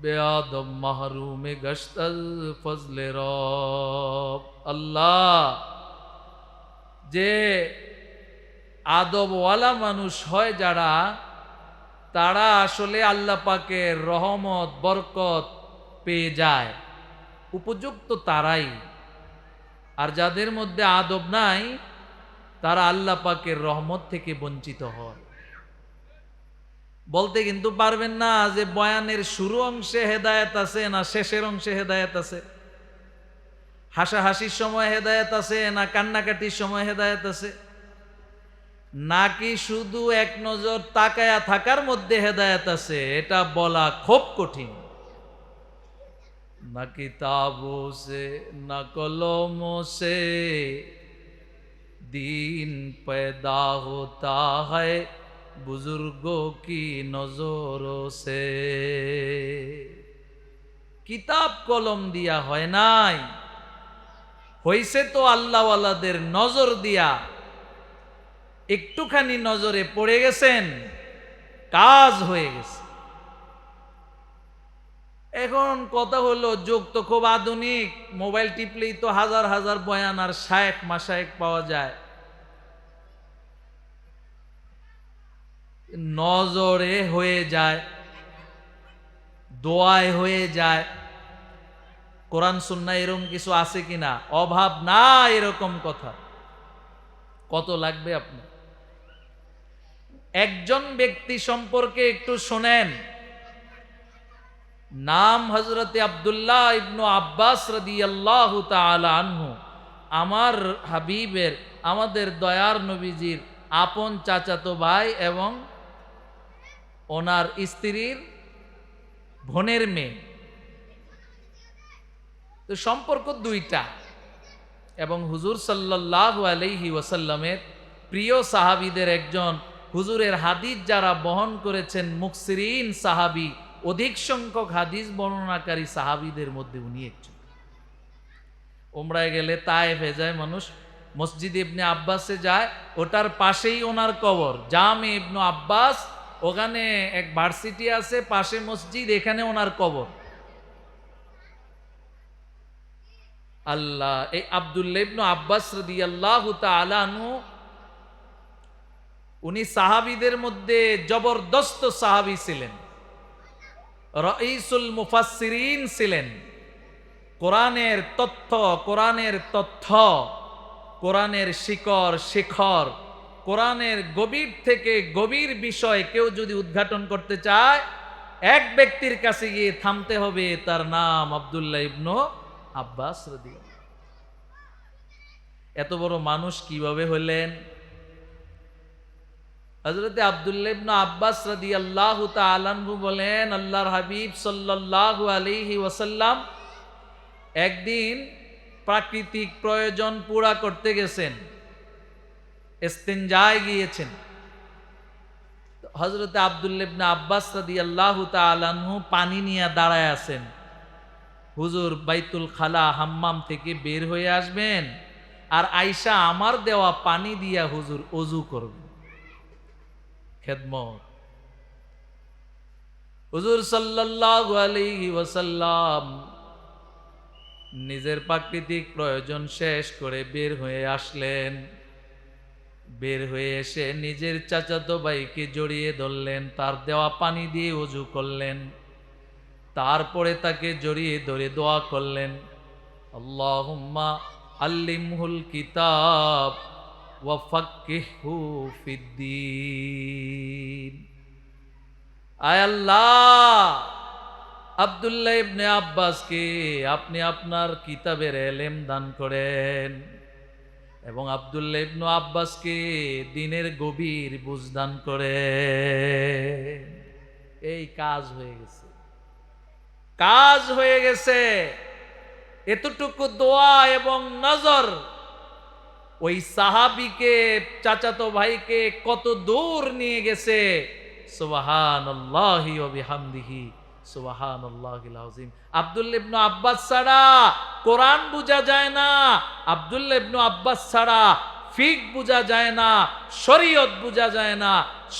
S2: বেআদব মাহরুমে গশতল ফজলে রব। আল্লাহ যে আদবওয়ালা মানুষ হয় যারা, তারা আসলে আল্লাহ পাকের রহমত বরকত পেয়ে যায়, উপযুক্ত তারাই। আর যাদের মধ্যে আদব নাই, তারা আল্লাহ পাকের রহমত থেকে বঞ্চিত হয়। বলতে কিন্তু পারবেন না যে বয়ানের শুরু অংশে হেদায়েত আছে না শেষের অংশে হেদায়েত আছে, হাসাহাসির সময় হেদায়েত আছে না কান্নাকাটির সময় হেদায়েত আছে, নাকি শুধু এক নজর তাকায়া থাকার মধ্যে হেদায়েত আছে, এটা বলা খুব কঠিন। না কিতাবো সে না কলমো সে দিন पैदा होता है बुजुर्गों की नजरों से। কিতাব কলম দিয়া হয় নাই, হইছে তো আল্লাহওয়ালাদের নজর দিয়া। একটুখানি নজরে পড়ে গেছেন, কাজ হয়ে গেছে। এখন কথা হলো, যুগ তো খুব আধুনিক, মোবাইল টিপলেই তো হাজার হাজার বয়ান আর শায়েখ মাশায়েখ পাওয়া যায়। নজরে হয়ে যায়, দোয়ায় হয়ে যায়। কোরআন সুন্নাহ এরকম কিছু আছে কিনা? অভাব না এরকম কথা। কত লাগবে আপনি? একজন ব্যক্তি সম্পর্কে একটু শোনেন, নাম হযরতে আব্দুল্লাহ ইবনু আব্বাস রাদিয়াল্লাহু তাআলা আনহু। আমার হাবিবের, আমাদের দয়ার নবীজির আপন চাচাতো ভাই এবং ওনার স্ত্রীর বোনের মেয়ে। তো সম্পর্ক 2টা, এবং হুজুর সাল্লাল্লাহু আলাইহি ওয়াসাল্লামের প্রিয় সাহাবীদের একজন, হুজুরের হাদিস যারা বহন করেছেন মুকসিরিন সাহাবী, অধিক সংখ্যক হাদিস বর্ণনাকারী সাহাবীদের মধ্যে উনি একজন। উমরায় গেলে তায়েফে যায় মানুষ, মসজিদ ইবনে আব্বাসে যায়, ওটার পাশেই ওনার কবর, জামে ইবনে আব্বাস। ওখানে এক ভার্সিটি আছে, পাশে মসজিদ, এখানে ওনার কবর। আল্লাহ, এই আব্দুল্লাহ ইবনে আব্বাস রাদিয়াল্লাহু তাআলা আনহু, উনি সাহাবীদের মধ্যে জবরদস্ত সাহাবী ছিলেন, রাইসুল মুফাসসিরিন ছিলেন। কোরআনের তথ্য, কোরআনের শিকড় শেখর, কোরআনের গভীর থেকে গভীর বিষয় কেউ যদি উদ্ঘাটন করতে চায়, এক ব্যক্তির কাছে গিয়ে থামতে হবে, তার নাম আব্দুল্লাহ ইবনু আব্বাস রাদিয়াল্লাহু। এত বড় মানুষ কিভাবে হলেন? হযরত আব্দুল্লাহ ইবনু আব্বাস রাদিয়াল্লাহু তাআলা আনহু বলেন, আল্লাহর হাবিব সাল্লাল্লাহু আলাইহি ওয়াসাল্লাম একদিন প্রাকৃতিক প্রয়োজন পুরা করতে গেছেন, ইস্তিনজায় গিয়েছেন। হযরত আব্দুল্লাহ ইবনে আব্বাস রাদিয়াল্লাহু তাআলা আনহু পানি নিয়ে দাঁড়ায় আছেন। হুজুর বাইতুল খালা হাম্মাম থেকে বের হয়ে আসবেন, আর আয়েশা আমার দেওয়া পানি দিয়া হুজুর ওযু করবেন। খেদমত। হুজুর সাল্লাল্লাহু আলাইহি ওয়াসাল্লাম নিজের প্রাকৃতিক প্রয়োজন শেষ করে বের হয়ে আসলেন। বের হয়ে এসে নিজের চাচাতো ভাইকে জড়িয়ে ধরলেন, তার দেওয়া পানি দিয়ে ওযু করলেন। তারপরে তাকে জড়িয়ে ধরে দোয়া করলেন, আল্লাহুম্মা আল্লিমহুল কিতাব ওয়া ফাক্কিহহু ফিদ্দীন। আয় আল্লাহ, আব্দুল্লাহ ইবনে আব্বাসকে আপনি আপনার কিতাবের ইলম দান করেন এবং আব্দুল্লাহ ইবনে আব্বাসকে দ্বীনের গভীর বুঝ দান করেন। এই কাজ হয়ে গেছে, কাজ হয়ে গেছে। এতটুকু দোয়া এবং নজর ওই সাহাবীকে, চাচাতো ভাইকে কত দূর নিয়ে গেছে। সুবহানাল্লাহি ওয়া বিহামদিহি সুবহানাল্লাহিল আযীম। আব্দুল্লাহ ইবনে আব্বাস ছাড়া কোরআন বুঝা যায় না, আব্দুল্লাহ ইবনে আব্বাস ছাড়া ফিকহ বুঝা যায় না, শরীয়ত বুঝা যায় না।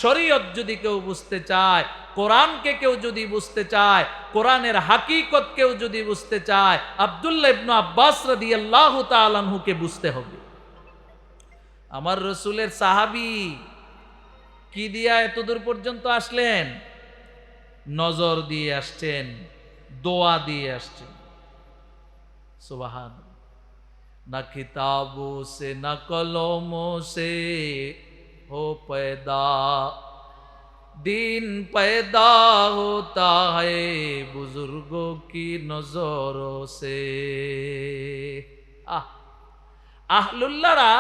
S2: শরীয়ত যদি কেউ বুঝতে চায়, কোরআনকে কেউ যদি বুঝতে চায়, কোরআনের হাকিকত কেউ যদি বুঝতে চায়, আব্দুল্লাহ ইবনে আব্বাস রাদিয়াল্লাহু তাআলা আনহুকে বুঝতে হবে। আমার রাসূলের সাহাবী কি দিয়া এতদূর পর্যন্ত আসলেন? নজর দিয়ে আসছেন, দোয়া দিয়ে আসছেন। সুবহান। না কিতাবো সে না কলমো সে हो पैदा, दिन पैदा होता है बुजुर्गों की नजरों से। আহলুল্লাহরা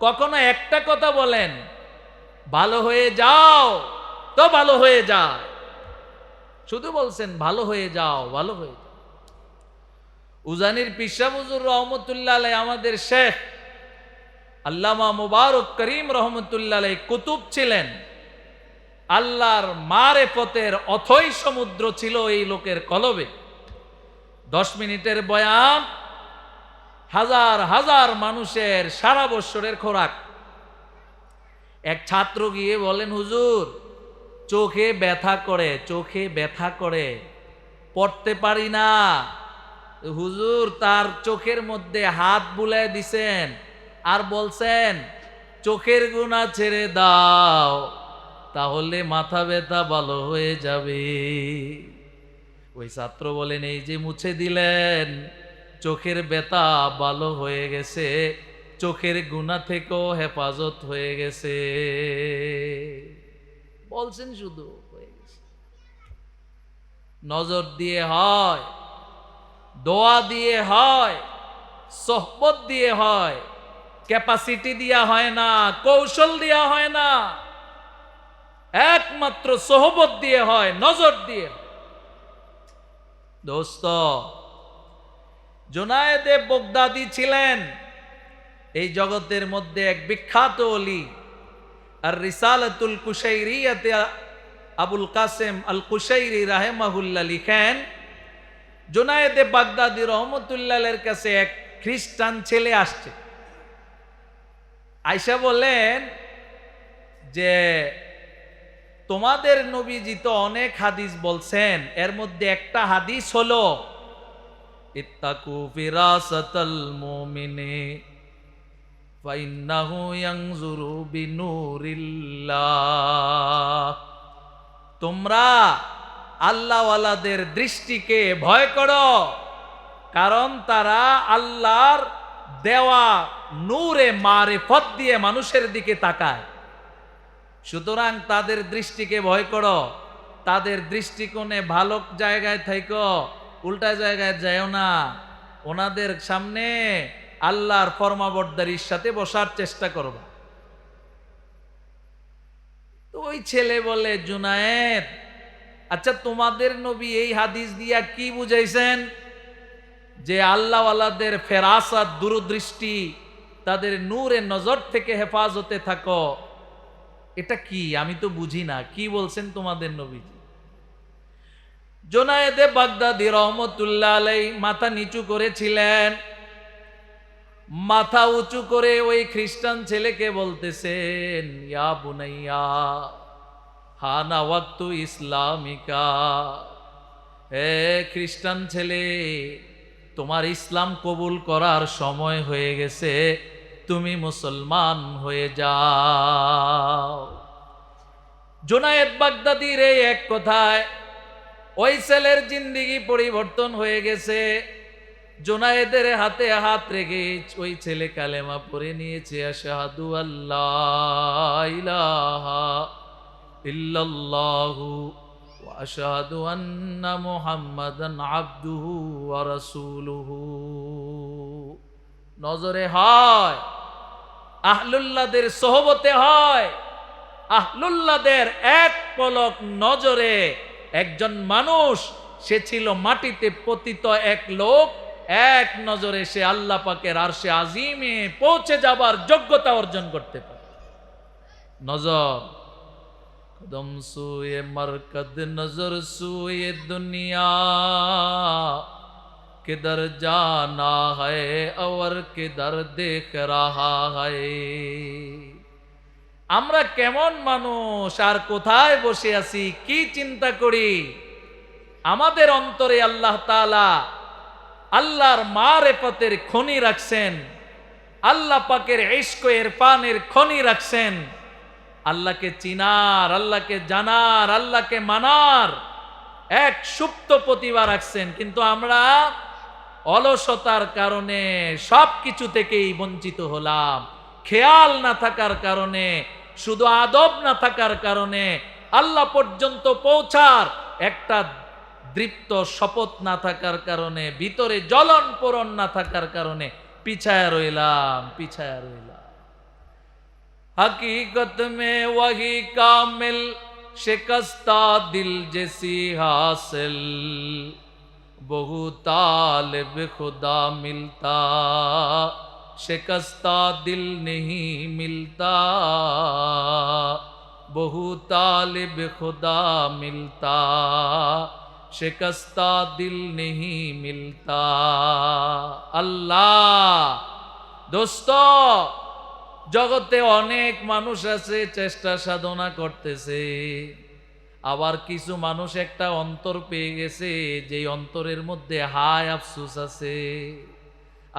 S2: কখনো একটা কথা বলেন, ভালো হয়ে যাও তো ভালো হয়ে যায়, শুধু বলছেন ভালো হয়ে যাও, ভালো হয়ে যাও। উজানির পিসা হুজুর রহমতুল্লাহ আলাইহি আমাদের শেখ আল্লামা মুবারক করিম রহমতুল্লাহ আলাইহি কুতুব ছিলেন। আল্লাহর মারেফতের অথই সমুদ্র ছিল এই লোকের কলবে। 10 মিনিটের বয়ান, হাজার হাজার মানুষের সারা বৎসরের খোরাক। এক ছাত্র গিয়ে বলেন, হুজুর চোখে ব্যথা করে, চোখে ব্যথা করে, পড়তে পারি না। হুজুর তার চোখের মধ্যে হাত বুলায় দিছেন আর বলছেন, চোখের গুনাহ ছেড়ে দাও, তাহলে মাথা ব্যথা ভালো হয়ে যাবে। ওই ছাত্র বলেন, এই যে মুছে দিলেন, চোখের ব্যথা ভালো হয়ে গেছে, চোখের গুনাহ থেকেও হেফাজত হয়ে গেছে। বলছেন শুধু হয়ে গেছে। নজর দিয়ে হয়, দোয়া দিয়ে হয়, সোহবত দিয়ে হয়, ক্যাপাসিটি দিয়া হয় না, কৌশল দিয়া হয় না, একমাত্র সোহবত দিয়ে হয়, নজর দিয়ে। দোস্ত, জুনায়েদে বাগদাদি ছিলেন এই জগতের মধ্যে এক বিখ্যাত ওলি। আর রিসালাতুল কুশাইরিয়াতে আবুল কাসেম আল কুশাইরি রাহিমাহুল্লাহ লিখেন, জুনায়েদে বাগদাদি রহমতুল্লাহের কাছে এক খ্রিস্টান ছেলে আসছে। আয়েশা বলেন যে তোমাদের নবীজি তো অনেক হাদিস বলছেন, এর মধ্যে একটা হাদিস হলো ইত্তাকু ফিরাসাতাল মুমিনি ফাইন্নাহু ইয়ানজুরু বিনুরিল্লাহ। তোমরা আল্লাহওয়ালাদের দৃষ্টিকে ভয় করো, কারণ তারা আল্লাহর দেওয়া নূরে মারিফত দিয়ে মানুষের দিকে তাকায়। সুতরাং তাদের দৃষ্টিকে ভয় করো, তাদের দৃষ্টিকোণে ভালো জায়গায় থাইকো, উল্টা জায়গায় যাও না। ওনাদের সামনে আল্লাহর ফরমাবরদারির সাথে বসার চেষ্টা করবা। তো ওই ছেলে বলে, জুনায়েদ, আচ্ছা তোমাদের নবী এই হাদিস দিয়া কি বুঝাইছেন? যে আল্লাহওয়ালাদের ফেরাসাত, দূরদৃষ্টি, তাদের নূরে নজর থেকে হেফাজতে থাকো, এটা কি? আমি তো বুঝি না, কি বলছেন তোমাদের নবীজি? জুনায়েদে বাগদাদী রহমতুল্লাহ আলাইহি মাথা নিচু করেছিলেন। মাথা উঁচু করে ওই খ্রিস্টান ছেলেকে বলতেছেন, ইয়া বুনাইয়া হানা ওয়াক্তু ইসলামিকা। হে খ্রিস্টান ছেলে, তোমার ইসলাম কবুল করার সময় হয়ে গেছে, তুমি মুসলমান হয়ে যাও। জুনায়েদ বাগদাদীর এই এক কথায় ওই ছেলের জিন্দেগি পরিবর্তন হয়ে গেছে। জুনায়েদের হাতে হাত রেখে ওই ছেলে কালেমা পড়ে নিয়েছে, আশহাদু আল্লাহ ইলাহা ইল্লাল্লাহু ওয়া আশহাদু আন্না মুহাম্মাদান আবদুহু ওয়া রাসূলুহু। নজরে হয়, আহলুল্লাহদের সোহবতে হয়, আহলুল্লাহদের এক পলক নজরে একজন মানুষ, সে ছিল মাটিতে পতিত এক লোক, এক নজরে সে আল্লাহ পাকের আরশে আজিমে পৌঁছে যাবার যোগ্যতা অর্জন করতে পারে। নজর কদম সুয়ে মরকদ, নজর সুয়ে দুনিয়া, কিধর জানা है और किधर देख रहा है। আমরা কেমন মানুষ আর কোথায় বসে আছি, কি চিন্তা করি? আমাদের অন্তরে আল্লাহ তাআলা আল্লাহর মারেফতের খনি রাখছেন, আল্লাহ পাকের ইশক ও ইরফানের খনি রাখছেন। আল্লাহকে চিনার, আল্লাহকে জানার, আল্লাহকে মানার এক সুপ্ত প্রতিভা রাখছেন, কিন্তু আমরা অলসতার কারণে সব কিছু থেকেই বঞ্চিত হলাম। খেয়াল না থাকার কারণে, শুধু আদব না থাকার কারণে, আল্লাহ পর্যন্ত পৌঁছার একটা দৃপ্ত শপথ না থাকার কারণে, ভিতরে জ্বলন পোড়ন না থাকার কারণে পিছায়া রইলাম। हकीकत में वही कामिल, शिकस्ता दिल जैसी हासिल, बहु तालिब खुदा मिलता, शिकस्ता दिल नहीं मिलता, बहु तालिब खुदा मिलता, शिकस्ता दिल नहीं मिलता। अल्लाह दोस्तों, জগতে অনেক মানুষ আছে চেষ্টা সাধনা করতেছে, আবার কিছু মানুষ একটা অন্তর পেয়ে গেছে, যে অন্তরের মধ্যে হায় আফসোস আছে।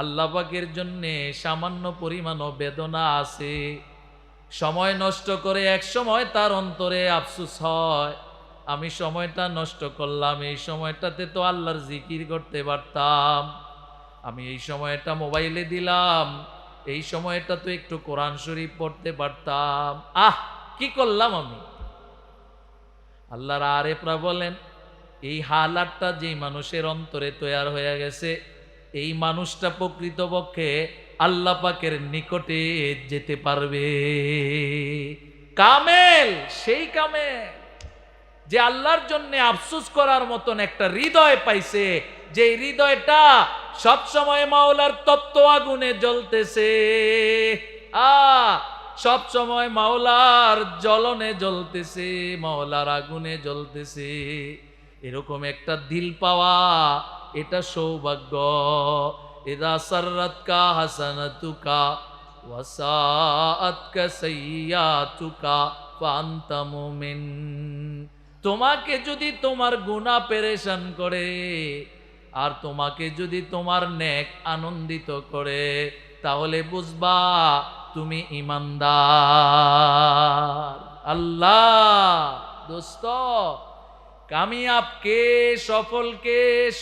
S2: আল্লাহ পাকের জন্যে সামান্য পরিমাণ বেদনা আছে, সময় নষ্ট করে এক সময় তার অন্তরে আফসোস হয়, আমি সময়টা নষ্ট করলাম, এই সময়টাতে তো আল্লাহর জিকির করতে পারতাম, আমি এই সময়টা মোবাইলে দিলাম, এই সময়টা তো একটু কোরআন শরীফ পড়তে পারতাম, কি করলাম আমি। আল্লাহর আরেফরা বলেন, এই হালাতটা যেই মানুষের অন্তরে তৈরি হয়ে গেছে, এই মানুষটা প্রকৃতপক্ষে আল্লাহ পাকের নিকটে যেতে পারবে। কামেল সেই কামেল যে আল্লাহর জন্য আফসোস করার মতন একটা হৃদয় পাইছে, যে হৃদয়টা সব সময় মাওলার তত্ত্ব আগুনে জ্বলতেছে, সব সময় মাওলার জ্বলনে জ্বলতেছে, মাওলার আগুনে জ্বলতেছে। এরকম একটা দিল পাওয়া এটা সৌভাগ্য। ইদা সাররাতকা হাসানাতুকা ওয়া সাআতকা সাইয়্যাতুকা ফাআনতা মুমিন। তোমাকে যদি তোমার গুনাহ পেরেশান করে আর তোমাকে যদি তোমার নেক আনন্দিত করে, তাহলে বুঝবা তুমি ঈমানদার। আল্লাহ দোস্ত, কামিয়াব কে,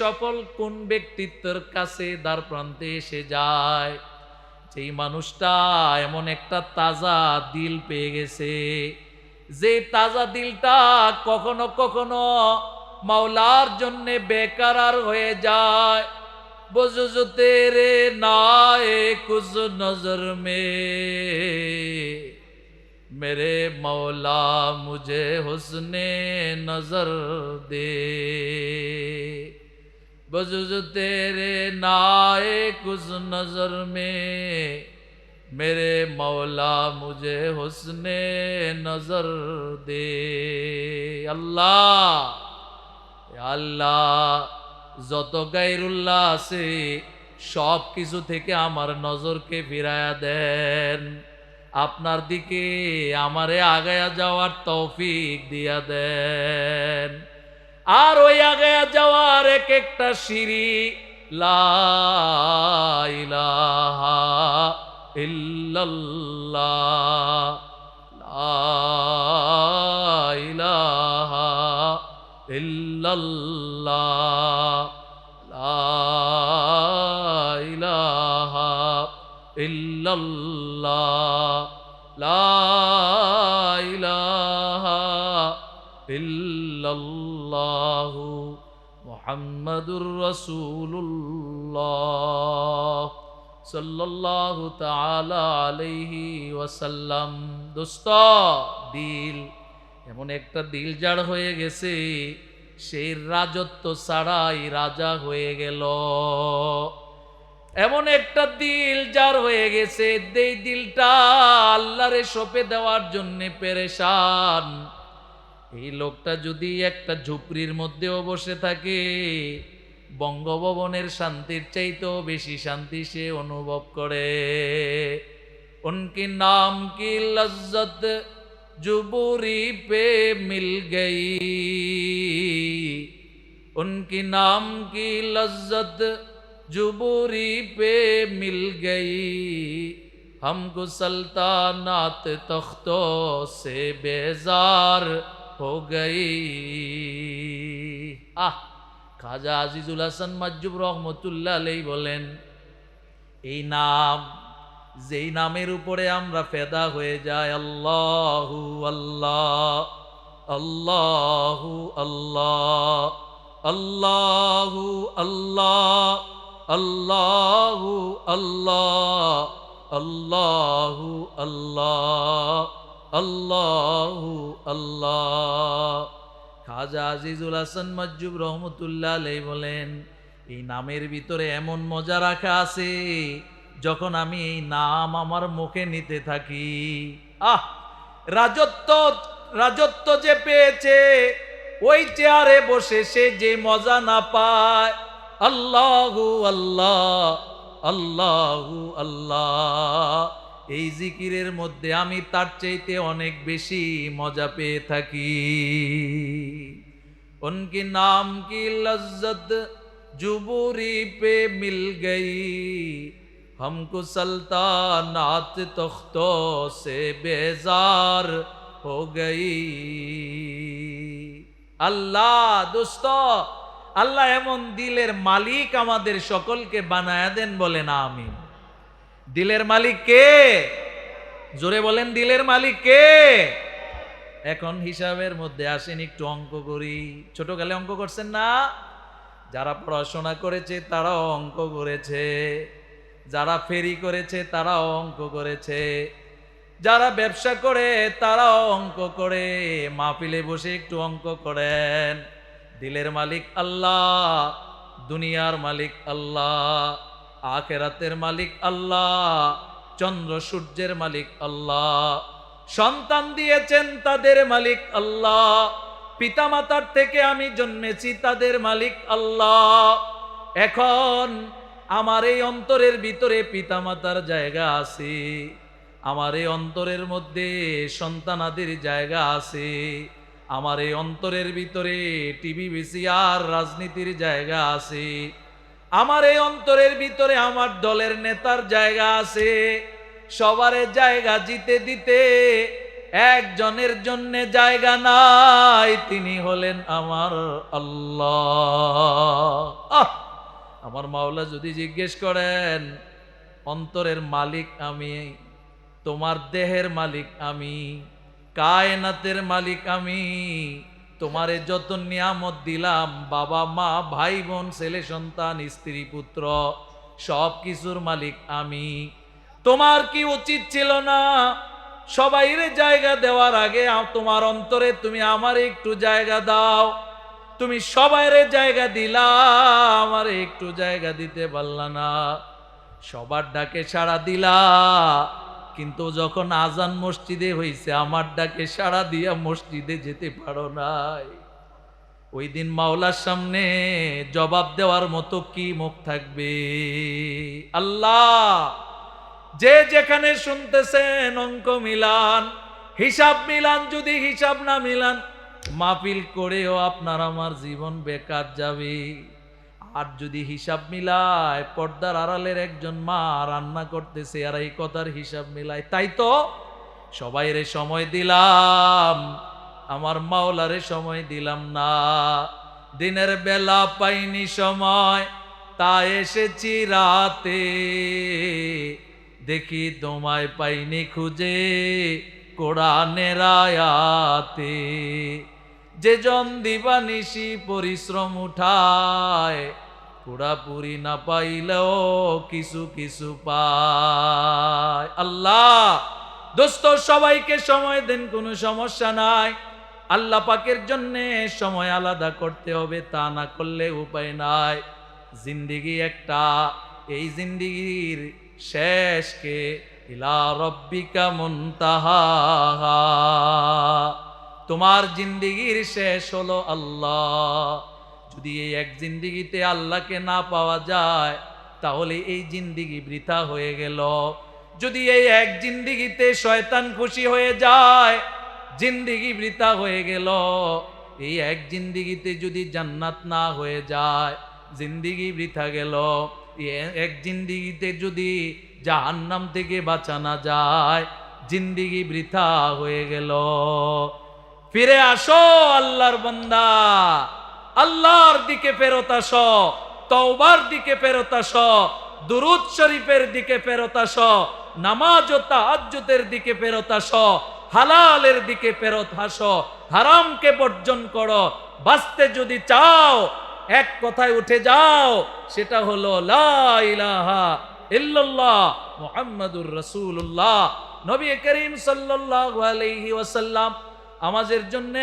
S2: সফল কোন ব্যক্তিত্বের কাছে দ্বার প্রান্তে এসে যায়? যেই মানুষটা এমন একটা তাজা দিল পেয়ে গেছে, যে তাজা দিলটা কখনো কখনো মাওলার জন্য বেকার হয়ে যায়। বুঝো তেরে নায়ে কুছ নজর মে मेरे मौला मुझे हुस्ने नजर दे, बजुज तेरे नाए कुछ नजर में मेरे मौला मुझे हुस्ने नजर दे। अल्लाह আল্লাহ, যত গায়রুল্লাহ আছে সব কিছু থেকে আমার নজরকে ফিরায়া দেন, আপনার দিকে আমারে আগায়া যাওয়ার তৌফিক দিয়া দেন। আর ওই আগায়া যাওয়ার এক একটা সিঁড়ি, লা ইলাহা ইল্লাল্লাহ, লা ইলাহা ইল্লাল্লাহ, লা ইলাহা ইল্লাল্লাহ, লা ইলাহা ইল্লাল্লাহ, মুহাম্মাদুর রাসূলুল্লাহ সাল্লাল্লাহু তাআলা আলাইহি ওয়াসাল্লাম। দোস্ত, দিল এমন একটা দিল যার হয়ে গেছে, সেই রাজত্ব ছাড়াই রাজা হয়ে গেল। এমন একটা দিল যার হয়ে গেছে, এই দিলটা আল্লাহরে সঁপে দেওয়ার জন্য পেরেশান। এই লোকটা যদি একটা ঝুপড়ির মধ্যেও বসে থাকে, বঙ্গভবনের শান্তির চাইতেও বেশি শান্তি সে অনুভব করে। উনকি নাম কি লজ্জত जुबूरी पे मिल गई, उनकी नाम की लज्जत जुबूरी पे मिल गई, हमको सल्तनत तख्तों से बेजार हो गई। খাজা আজিজুল হাসান মাজুব রহমতুল্লাহ আলাইহি বলেন, এই নাম, যেই নামের উপরে আমরা ফেদা হয়ে যাই, আল্লাহু আল্লাহ, আল্লাহু আল্লাহ, আল্লাহু আল্লাহ, আল্লাহু আল্লাহ, আল্লাহু আল্লাহ, আল্লাহু আল্লাহ। খাজা আজিজুল হাসান মাজুব রহমতুল্লাহ আলাইহি বলেন, এই নামের ভিতরে এমন মজা রাখা আছে, যখন আমি এই নাম আমার মুখে নিতে থাকি, রাজত্ব যে পেয়েছে, ওই চেয়ারে বসে সে যে মজা না পায়। আল্লাহু আল্লাহ, আল্লাহু আল্লাহ, এই জিকিরের মধ্যে আমি তার চাইতে অনেক বেশি মজা পেয়ে থাকি। উনকি নাম কি লজ্জত जुबूरी पे मिल गई, हमको सल्तनत तख्तों से बेजार हो गई। আল্লাহ, দোস্ত, আল্লাহ এমন দিলের মালিক আমাদের সকলকে বানায়া দেন, বলেন আমিন। দিলের মালিক কে? জোরে বলেন, দিলের মালিক কে? এখন হিসাবের মধ্যে আসেন, একটু অঙ্ক করি। ছোটকালে অঙ্ক করছেন না? যারা পড়াশোনা করেছে তারাও অঙ্ক করেছে, যারা ফেরি করেছে তারাও অঙ্ক করেছে, যারা ব্যবসা করে তারাও অঙ্ক করে। মাহফিলে বসে একটু অঙ্ক করেন। দিলের মালিক আল্লাহ, দুনিয়ার মালিক আল্লাহ, আখিরাতের মালিক আল্লাহ, চন্দ্র সূর্যের মালিক আল্লাহ, সন্তান দিয়েছেন তাদের মালিক আল্লাহ, পিতামাতার থেকে আমি জন্মেছি তাদের মালিক আল্লাহ। এখন আমার এই অন্তরের ভিতরে পিতামাতার জায়গা আছে, আমার এই অন্তরের মধ্যে সন্তানাদের জায়গা আছে, আমার এই অন্তরের ভিতরে টিভি ভিসিআর রাজনীতির জায়গা আছে, আমার এই অন্তরের ভিতরে আমার দলের নেতার জায়গা আছে। সবার জায়গা জিতে দিতে একজনের জন্য জায়গা নাই, তিনি হলেন আমার আল্লাহ। আমার মাওলা যদি জিজ্ঞেস করেন, অন্তরের মালিক আমি, তোমার দেহের মালিক আমি, কায়নাতের মালিক আমি, তোমারে যত নিয়ামত দিলাম, বাবা মা ভাই বোন ছেলে সন্তান স্ত্রী পুত্র সব কিছুর মালিক আমি, তোমার কি উচিত ছিল না সবাইরে জায়গা দেওয়ার আগে তোমার অন্তরে তুমি আমার একটু জায়গা দাও? তুমি সবাইরে জায়গা দিলা, আমারে একটু জায়গা দিতে পারলা না। সবার ডাকে সাড়া দিলা, কিন্তু যখন আজান মসজিদে হইছে আমার ডাকে সাড়া দিয়া মসজিদে যেতে পারো নাই। ওই দিন মাওলার সামনে জবাব দেওয়ার মতো কি মুখ থাকবে? আল্লাহ, যে যেখানে শুনতেছেন অঙ্ক মিলান, হিসাব মিলান, যদি হিসাব না মিলান মাহফিল করেও আপনার আমার জীবন বেকার যাবে। আর যদি হিসাব মিলায়, পর্দার আড়ালের একজন মা রান্না করতেছে আর এই কথার হিসাব মিলায়, তাই তো সবাইরে সময় দিলাম, আমার মাওলারে সময় দিলাম না। দিনের বেলা পাইনি সময়, তাই এসেছি রাতে, দেখি তোমায় পাইনি খুঁজে কোরআনের আয়াতে। যে জন দিবানিশি পরিশ্রম উঠায়, পুরাপুরি না পাইলেও কিছু কিছু পায়। আল্লাহ, দোস্ত সবাইকে সময় দেন, কোনো সমস্যা নাই। আল্লাহ পাকের জন্যে সময় আলাদা করতে হবে, তা না করলে উপায় নাই। জিন্দিগি একটা, এই জিন্দিগির শেষকে ইলা রব্বিকা মুনতাহা। তোমার জিন্দিগির শেষ হলো আল্লাহ। যদি এই এক জিন্দিগিতে আল্লাহকে না পাওয়া যায়, তাহলে এই জিন্দিগি বৃথা হয়ে গেল। যদি এই এক জিন্দিগিতে শয়তান খুশি হয়ে যায়, জিন্দিগি বৃথা হয়ে গেল। এই এক জিন্দিগিতে যদি জান্নাত না হয়ে যায়, জিন্দিগি বৃথা গেল। এক জিন্দিগিতে যদি জাহান্নাম থেকে বাঁচা না যায়, জিন্দিগি বৃথা হয়ে গেল। ফিরে আসো আল্লাহর বান্দা, আল্লাহর দিকে ফেরত আসো, তওবার দিকে ফেরত আসো, দুরূদ শরীফের দিকে ফেরত আসো, নামাজ ও তাহাজ্জুদের দিকে ফেরত আসো, হালালের দিকে ফেরত আসো, হারামকে বর্জন করো। বাঁচতে যদি চাও এক কথায় উঠে যাও, সেটা হলো লা ইলাহা ইল্লাল্লাহ মুহাম্মাদুর রাসূলুল্লাহ। নবী করিম সাল্লাল্লাহু আলাইহি ওয়াসাল্লাম আমাদের জন্য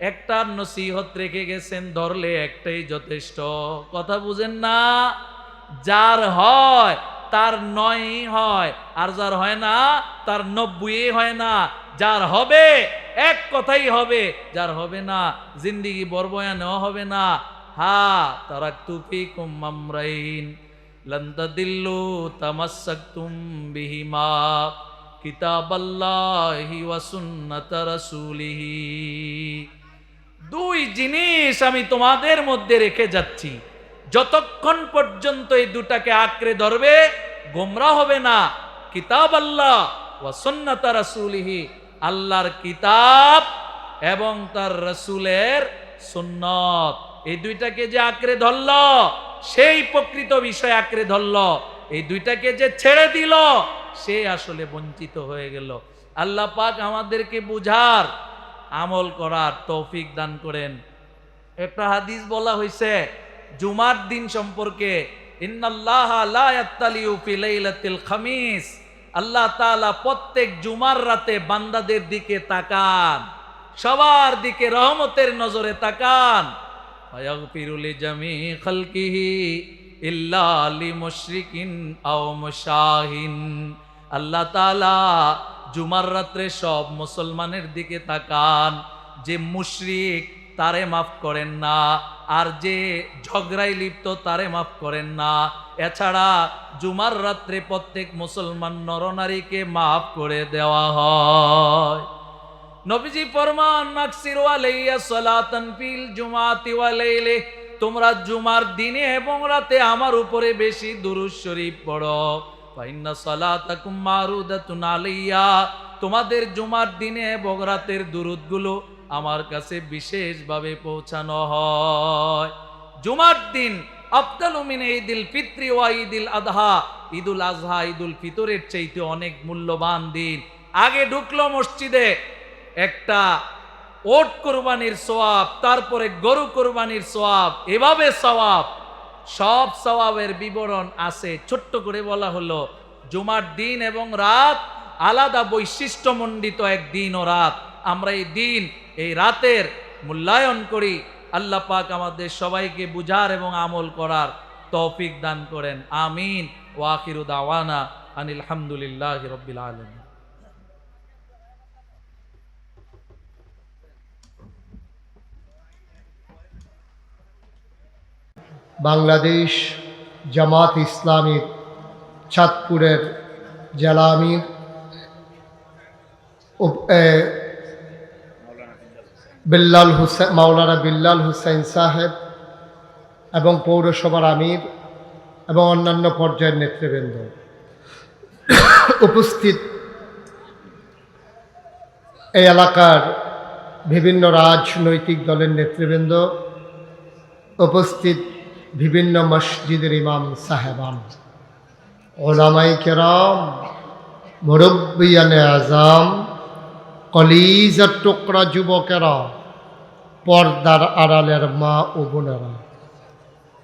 S2: একটা নসিহত রেখে গেছেন, ধরলে একটাই যথেষ্ট। কথা বুঝেন না? যার হয় তার 9 হয়, আর যার হয় না তার 90 হয় না। যার হবে এক কথাই হবে, যার হবে না জিন্দিগি বরবয়ানেও হবে না। হা তারাকতু ফীকুম আমরাইন লান তাদিল্লু তামাসসাকতুম বিহিমা কিতাবাল্লাহি ওয়া সুন্নাত রাসূলিহি। দুই জিনিস আমি তোমাদের মধ্যে রেখে যাচ্ছি, যতক্ষণ পর্যন্ত এই দুটাকে আঁকড়ে ধরবে গোমরা হবে না। কিতাব আল্লাহ ওয়া সুন্নাত রাসূলিহি, আল্লাহর কিতাব এবং তার রাসূলের সুন্নত, এই দুইটাকে যে আঁকড়ে ধরল সেই প্রকৃত বিষয় আঁকড়ে ধরল। এই দুইটাকে যে ছেড়ে দিল সে আসলে বঞ্চিত হয়ে গেল। আল্লাহ পাক আমাদেরকে বুঝার আমল করার তৌফিক দান করেন। একটা হাদিস বলা হয়েছে জুমার দিন সম্পর্কে, ইন্নাল্লাহা লা ইয়াত্তালিউ ফি লাইলাতিল খামিস, আল্লাহ তাআলা প্রত্যেক জুমার রাতে বান্দাদের দিকে তাকান, সবার দিকে রহমতের নজরে তাকান। ফায়াগফিরু লিজামি খালকিহি ইল্লা লিমুশরিকিন আও মুশাহিন। আল্লাহ তাআলা জুমার রাত্রে সব মুসলমানের দিকে তাকান, যে মুশরিক তারে মাফ করেন না, আর যে ঝগড়ায় লিপ্ত তারে মাফ করেন না। এছাড়া জুমার রাত্রে প্রত্যেক মুসলমান নরনারীকে মাফ করে দেওয়া হয়। নবীজি ফরমান মাকসিরু আলাইয়া সালাতান ফিল জুমাতি ওয়া লাইলি, তোমরা জুমার দিনে এবং রাতে আমার উপরে বেশি দুরূদ শরীফ পড়ো। ফাইন্না সালাতাকুম মারুদাতুন আলাইয়া, তোমাদের জুমার দিনে এবং রাতের দুরুদগুলো আমার কাছে বিশেষভাবে পৌঁছানো হয়। জুমার দিন আফদালু মিন ঈদুল ফিত্রি ওয়া ঈদুল আযহা, ঈদুল আযহা ঈদুল ফিতরের চাইতে অনেক মূল্যবান দিন। আগে ঢুকলো মসজিদে একটা ওট কোরবানির সওয়াব, তারপরে গরু কোরবানির সওয়াব, এভাবে সওয়াব, সব সওয়াবের বিবরণ আছে। ছোট্ট করে বলা হলো জুমার দিন এবং রাত আলাদা বৈশিষ্ট্যমণ্ডিত এক দিন ও রাত। আমরা এই দিন এই রাতের মূল্যায়ন করি। আল্লাহ পাক আমাদের সবাইকে বুঝার এবং আমল করার তৌফিক দান করেন। আমিন। ওয়া আখিরু দাওয়ানা আনিল হামদুলিল্লাহি রাব্বিল আলামিন।
S1: বাংলাদেশ জামাত ইসলামীর চাঁদপুরের জেলা আমির মাওলানা বিল্লাল হুসাইন সাহেব এবং পৌরসভার আমির এবং অন্যান্য পর্যায়ের নেতৃবৃন্দ, উপস্থিত এই এলাকার বিভিন্ন রাজনৈতিক দলের নেতৃবৃন্দ, উপস্থিত বিভিন্ন মসজিদের ইমাম সাহেবান, ওলামাই কেরাম, মুরব্বিয়ানে আজম, কলিজার টুকরা যুবকেরা, পর্দার আড়ালের মা ও বোনেরা,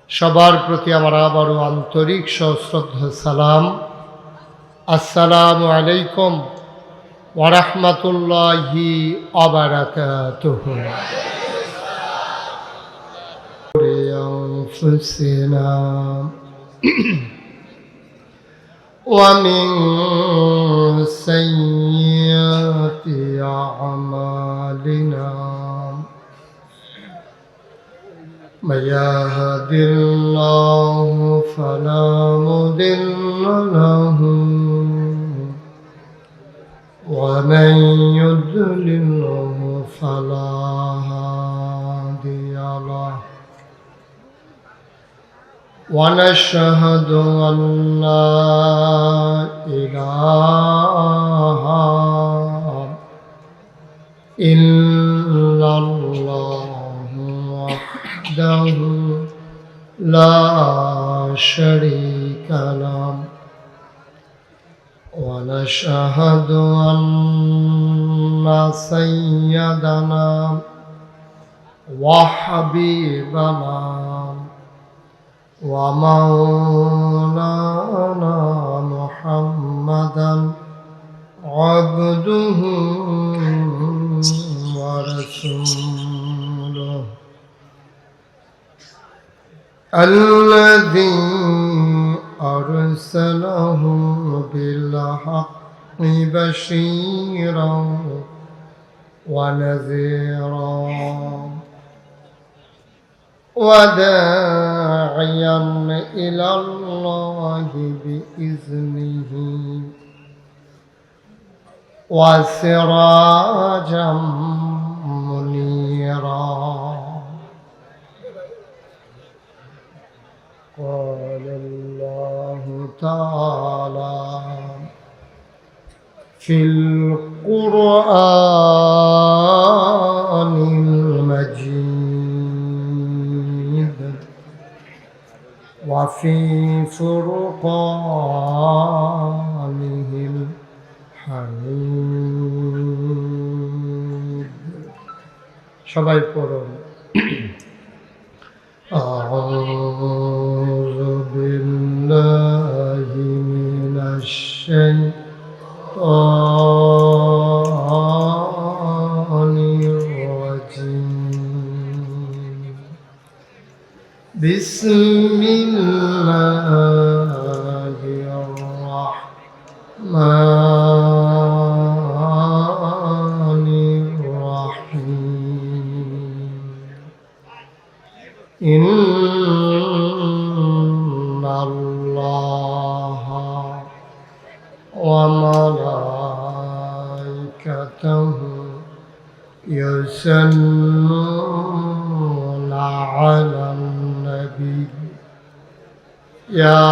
S1: সবার প্রতি আমার আবারও আন্তরিক সশ্রদ্ধ সালাম। আসসালামু আলাইকুম ওয়া রাহমাতুল্লাহি ওয়া বারাকাতুহু। أنفسنا ومن سيئات أعمالنا من يهد الله فلا مضل له ومن يضلله فلا هادي له ونشهد أن لا إله إلا الله وحده لا شريك له ونشهد أن سيدنا وحبيبنا ومولانا محمدا عبده ورسوله الذي أرسله بالحق بشيرا ونذيرا وداعيا إلى الله بإذنه وسراجا منيرا. قال الله تعالى في القرآن المجيد وفي فرقانه الحميد. সবাই পড়ুন أعوذ بالله من الشيطان الرجيم. بسم الله الرحمن الرحيم. إن الله وملائكته يصلون على النبي يا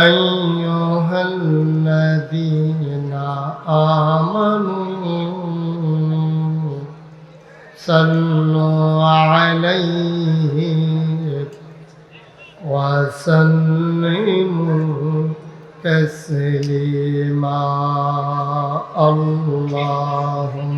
S1: أيها الذين الذين آمنوا صلوا عليه وسلموا تسليما اللهم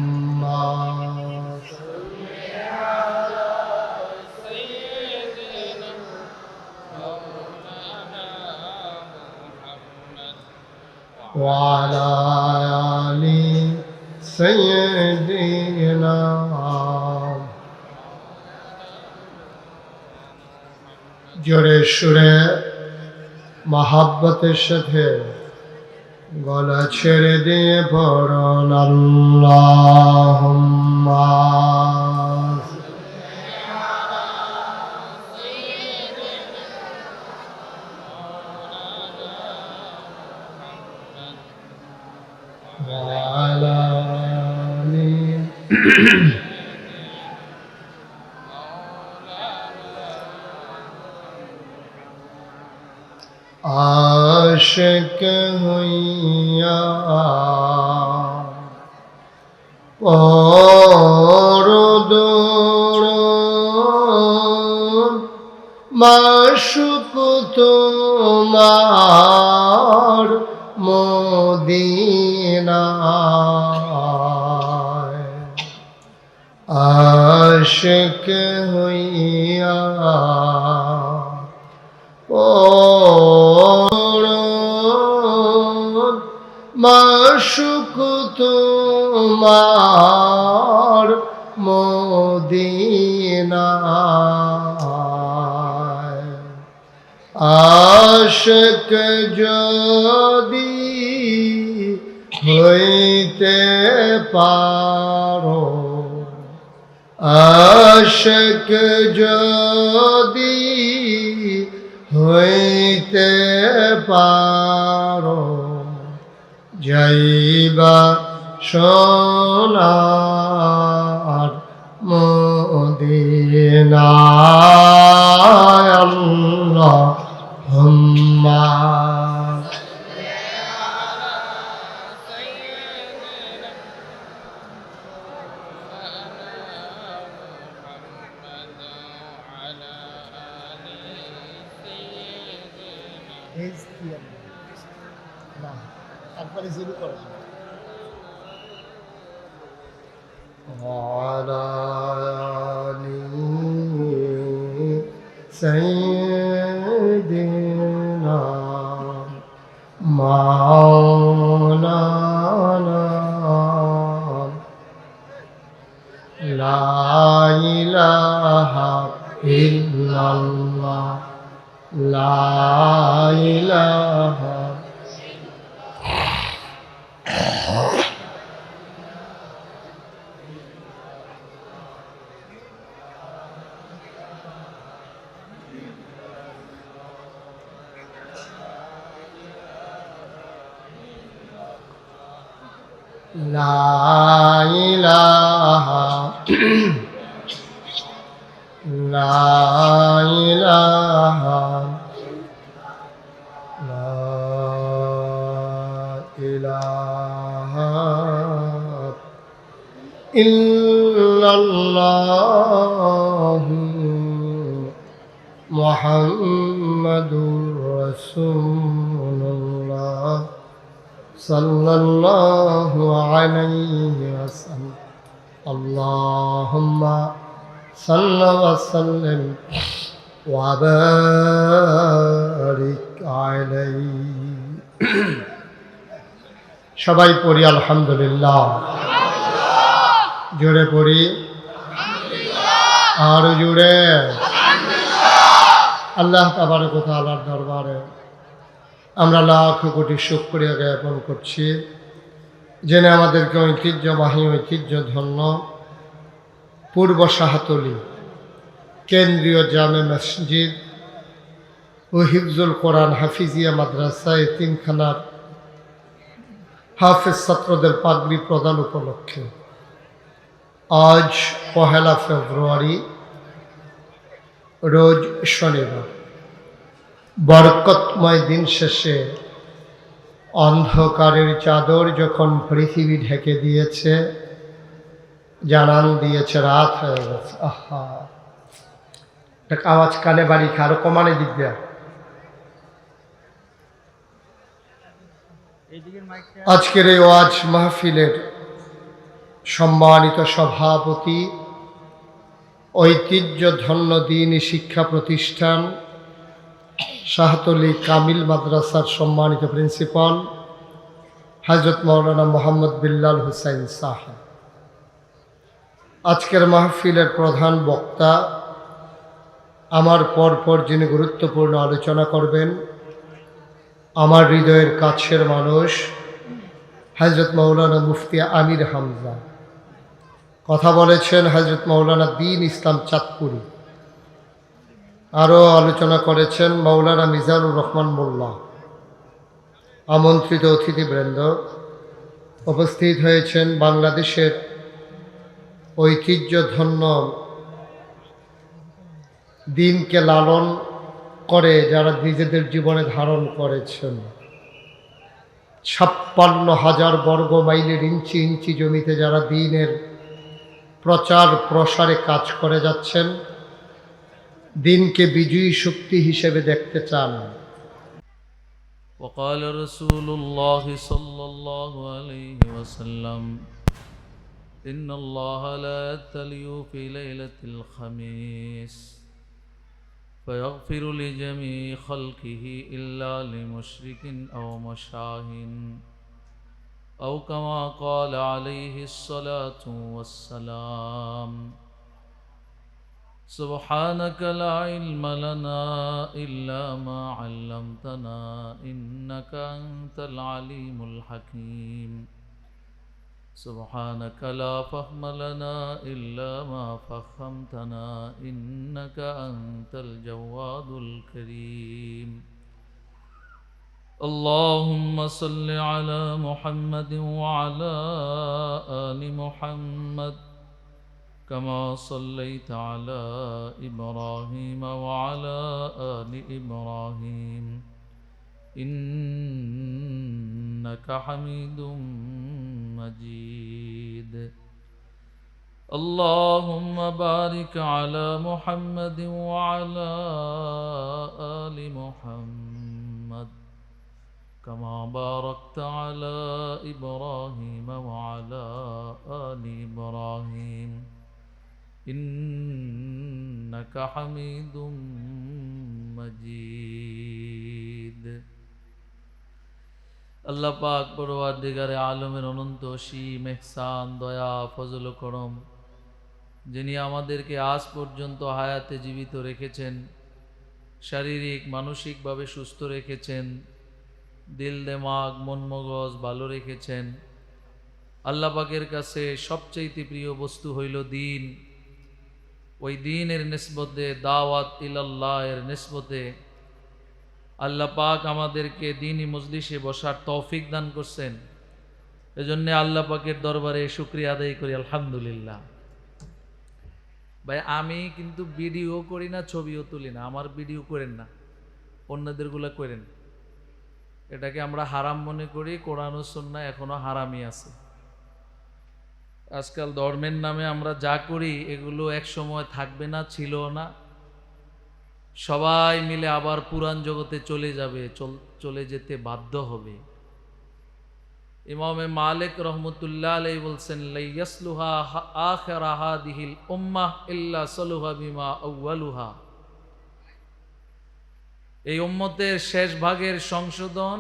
S1: وعلى آل سيدنا জোরে সুরে মহাব্বতের সাথে গলা ছেড়ে দিয়ে পড়ুন আল্লাহুম্মা وعلى آل आशिक हुइया पर दूर माशुक तुम्हार मदीना आशिक हुइया মাশুক তোমার মদিনায় আশিক যদি হইতে পারো আশিক যদি হইতে পারো যাইবা সোনার মদিনায় আল্লাহুম্মা একবারে জিরো করে وعلى آل سيدنا مولانا لا إله إلا الله لا إله لا إله لا إله لا إله إلا الله محمد رسول الله صلى الله عليه وسلم اللهم صل وسلم وبارك عليه সবাই পড়ি আলহামদুলিল্লাহ জোরে পড়ি আর জোরে আল্লাহ তাবারক ওয়া তাআলার দরবারে আমরা লাখ কোটি শুকরিয়া জ্ঞাপন করছি জেনে আমাদেরকে ঐতিহ্যবাহী ঐতিহ্যধন্য পূর্ব শাহতলী কেন্দ্রীয় জামে মসজিদ ও হিফজুল কোরআন হাফিজিয়া মাদ্রাসা এতিমখানার হাফেজ ছাত্রদের পাগড়ি প্রদান উপলক্ষে আজ 1 ফেব্রুয়ারি রোজ শনিবার বরকতময় দিন শেষে অন্ধকারের চাদর যখন পৃথিবী ঢেকে দিয়েছে, জানান দিয়েছে রাত হয়ে গেছে। আহা, একটা আওয়াজ কানে বাড়ি খা, আরো কমানে দিক দেয়া। আজকের এই ওয়াজ মাহফিলের সম্মানিত সভাপতি, ঐতিহ্যধন্য দ্বীনি শিক্ষা প্রতিষ্ঠান শাহতলী কামিল মাদ্রাসার সম্মানিত প্রিন্সিপাল হযরত মাওলানা মোহাম্মদ বিল্লাল হুসাইন সাহেব, আজকের মাহফিলের প্রধান বক্তা, আমার পরপর যিনি গুরুত্বপূর্ণ আলোচনা করবেন, আমার হৃদয়ের কাছের মানুষ হযরত মাওলানা মুফতি আমির হামজা। কথা বলেছেন হযরত মাওলানা দ্বীন ইসলাম চাঁদপুরি। আরও আলোচনা করেছেন মাওলানা মিজানুর রহমান মোল্লা। আমন্ত্রিত অতিথিবৃন্দ, উপস্থিত হয়েছেন বাংলাদেশের ঐতিহ্যধন্য দ্বীনকে লালন করে যারা নিজেদের জীবনে ধারণ করেছেন। 56,000 বর্গ মাইলের ইঞ্চি ইঞ্চি জমিতে যারা দ্বীনের প্রচার প্রসারে কাজ করে যাচ্ছেন, দ্বীনকে বিজয়ী শক্তি হিসেবে দেখতে চান।
S2: وقال رسول الله صلى الله عليه وسلم إن الله لا يطلع في ليلة الخميس فيغفر لجميع خلقه إلا لمشرك أو مشاهن أو كما قال عليه الصلاة والسلام سبحانك لا علم لنا إلا ما علمتنا إنك أنت العليم الحكيم سبحانك لا فهم لنا إلا ما فهمتنا إنك أنت الجواد الكريم اللهم صل على محمد وعلى آل محمد كما صليت على إبراهيم وعلى آل إبراهيم إنك حميد مجيد اللهم بارك على محمد وعلى آل محمد كما باركت على إبراهيم وعلى آل إبراهيم إنك حميد مجيد আল্লাহ পাক পরওয়ারদিগারে আলমের অনন্ত অসীম ইহসান, দয়া, ফজল ও করম, যিনি আমাদেরকে আজ পর্যন্ত হায়াতে জীবিত রেখেছেন, শারীরিক মানসিকভাবে সুস্থ রেখেছেন, দিল দেমাগ মন মগজ ভালো রেখেছেন। আল্লাহ পাকের কাছে সবচেয়ে প্রিয় বস্তু হইল দ্বীন। ওই দ্বীনের নিসবতে, দাওয়াত ইলাল্লাহ এর নিসবতে আল্লাহ পাক আমাদেরকে দ্বীনি মজলিসে বসার তৌফিক দান করছেন। এজন্য আল্লাহ পাকের দরবারে শুকরিয়া আদায় করি, আলহামদুলিল্লাহ। ভাই, আমি কিন্তু ভিডিও করি না, ছবিও তুলি না। আমার ভিডিও করেন না, অন্যদেরগুলা করেন। এটাকে আমরা হারাম মনে করি। কোরআন ও সুন্নাহ এখনো হারামই আছে। আজকাল ধর্মের নামে আমরা যা করি এগুলো এক সময় থাকবে না, ছিল না। সবাই মিলে আবার পুরান জগতে চলে যাবে, চলে যেতে বাধ্য হবে। ইমামে মালিক রহমতুল্লাহ আলাইহি বলছেন, লাইয়াসলুহা আখিরা হাদিহিল উম্মাহ ইল্লা সালুহা বিমা আউয়ালুহা। এই উম্মতের শেষ ভাগের সংশোধন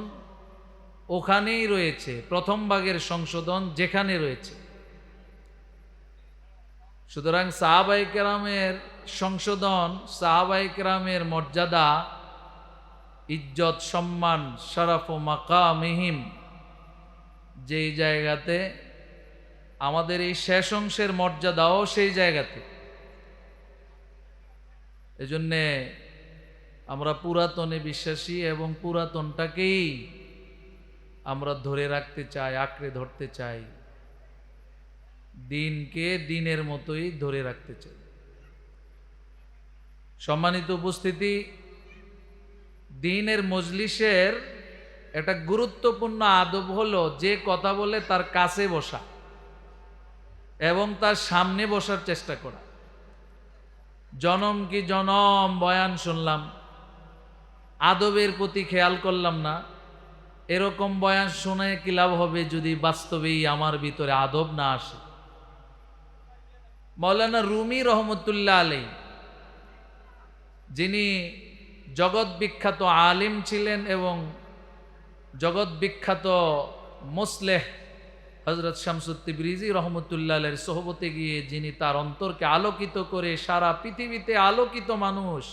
S2: ওখানেই রয়েছে, প্রথম ভাগের সংশোধন যেখানে রয়েছে। সুতরাং সাহাবায়ে কেরামের সংশোধন, সাহাবায়ে কেরামের মর্যাদা, ইজ্জত, সম্মান, শরফ ও মাকামিহিম যেই জায়গাতে, আমাদের এই শেষ অংশের মর্যাদাও সেই জায়গাতে। এজন্যে আমরা পুরাতনে বিশ্বাসী এবং পুরাতনটাকেই আমরা ধরে রাখতে চাই, আঁকড়ে ধরতে চাই। দ্বীনকে দ্বীনের মতোই ধরে রাখতে চাই। সম্মানিত উপস্থিতি, দ্বীনের মজলিসের একটা গুরুত্বপূর্ণ আদব হলো যে কথা বলে তার কাছে বসা এবং তার সামনে বসার চেষ্টা করা। জনম কি জনম বয়ান শুনলাম, আদবের প্রতি খেয়াল করলাম না। এরকম বয়ান শুনে কি লাভ হবে যদি বাস্তবেই আমার ভিতরে আদব না আসে? মাওলানা রুমি রহমতুল্লাহ আলাইহি, যিনি জগৎ বিখ্যাত আলিম ছিলেন এবং জগৎ বিখ্যাত মুসলেহ হযরত শামসুত তিবরিজি রহমতুল্লাহ আলাইহির সোহবতে গিয়ে যিনি তার অন্তরকে আলোকিত করে সারা পৃথিবীতে আলোকিত মানুষ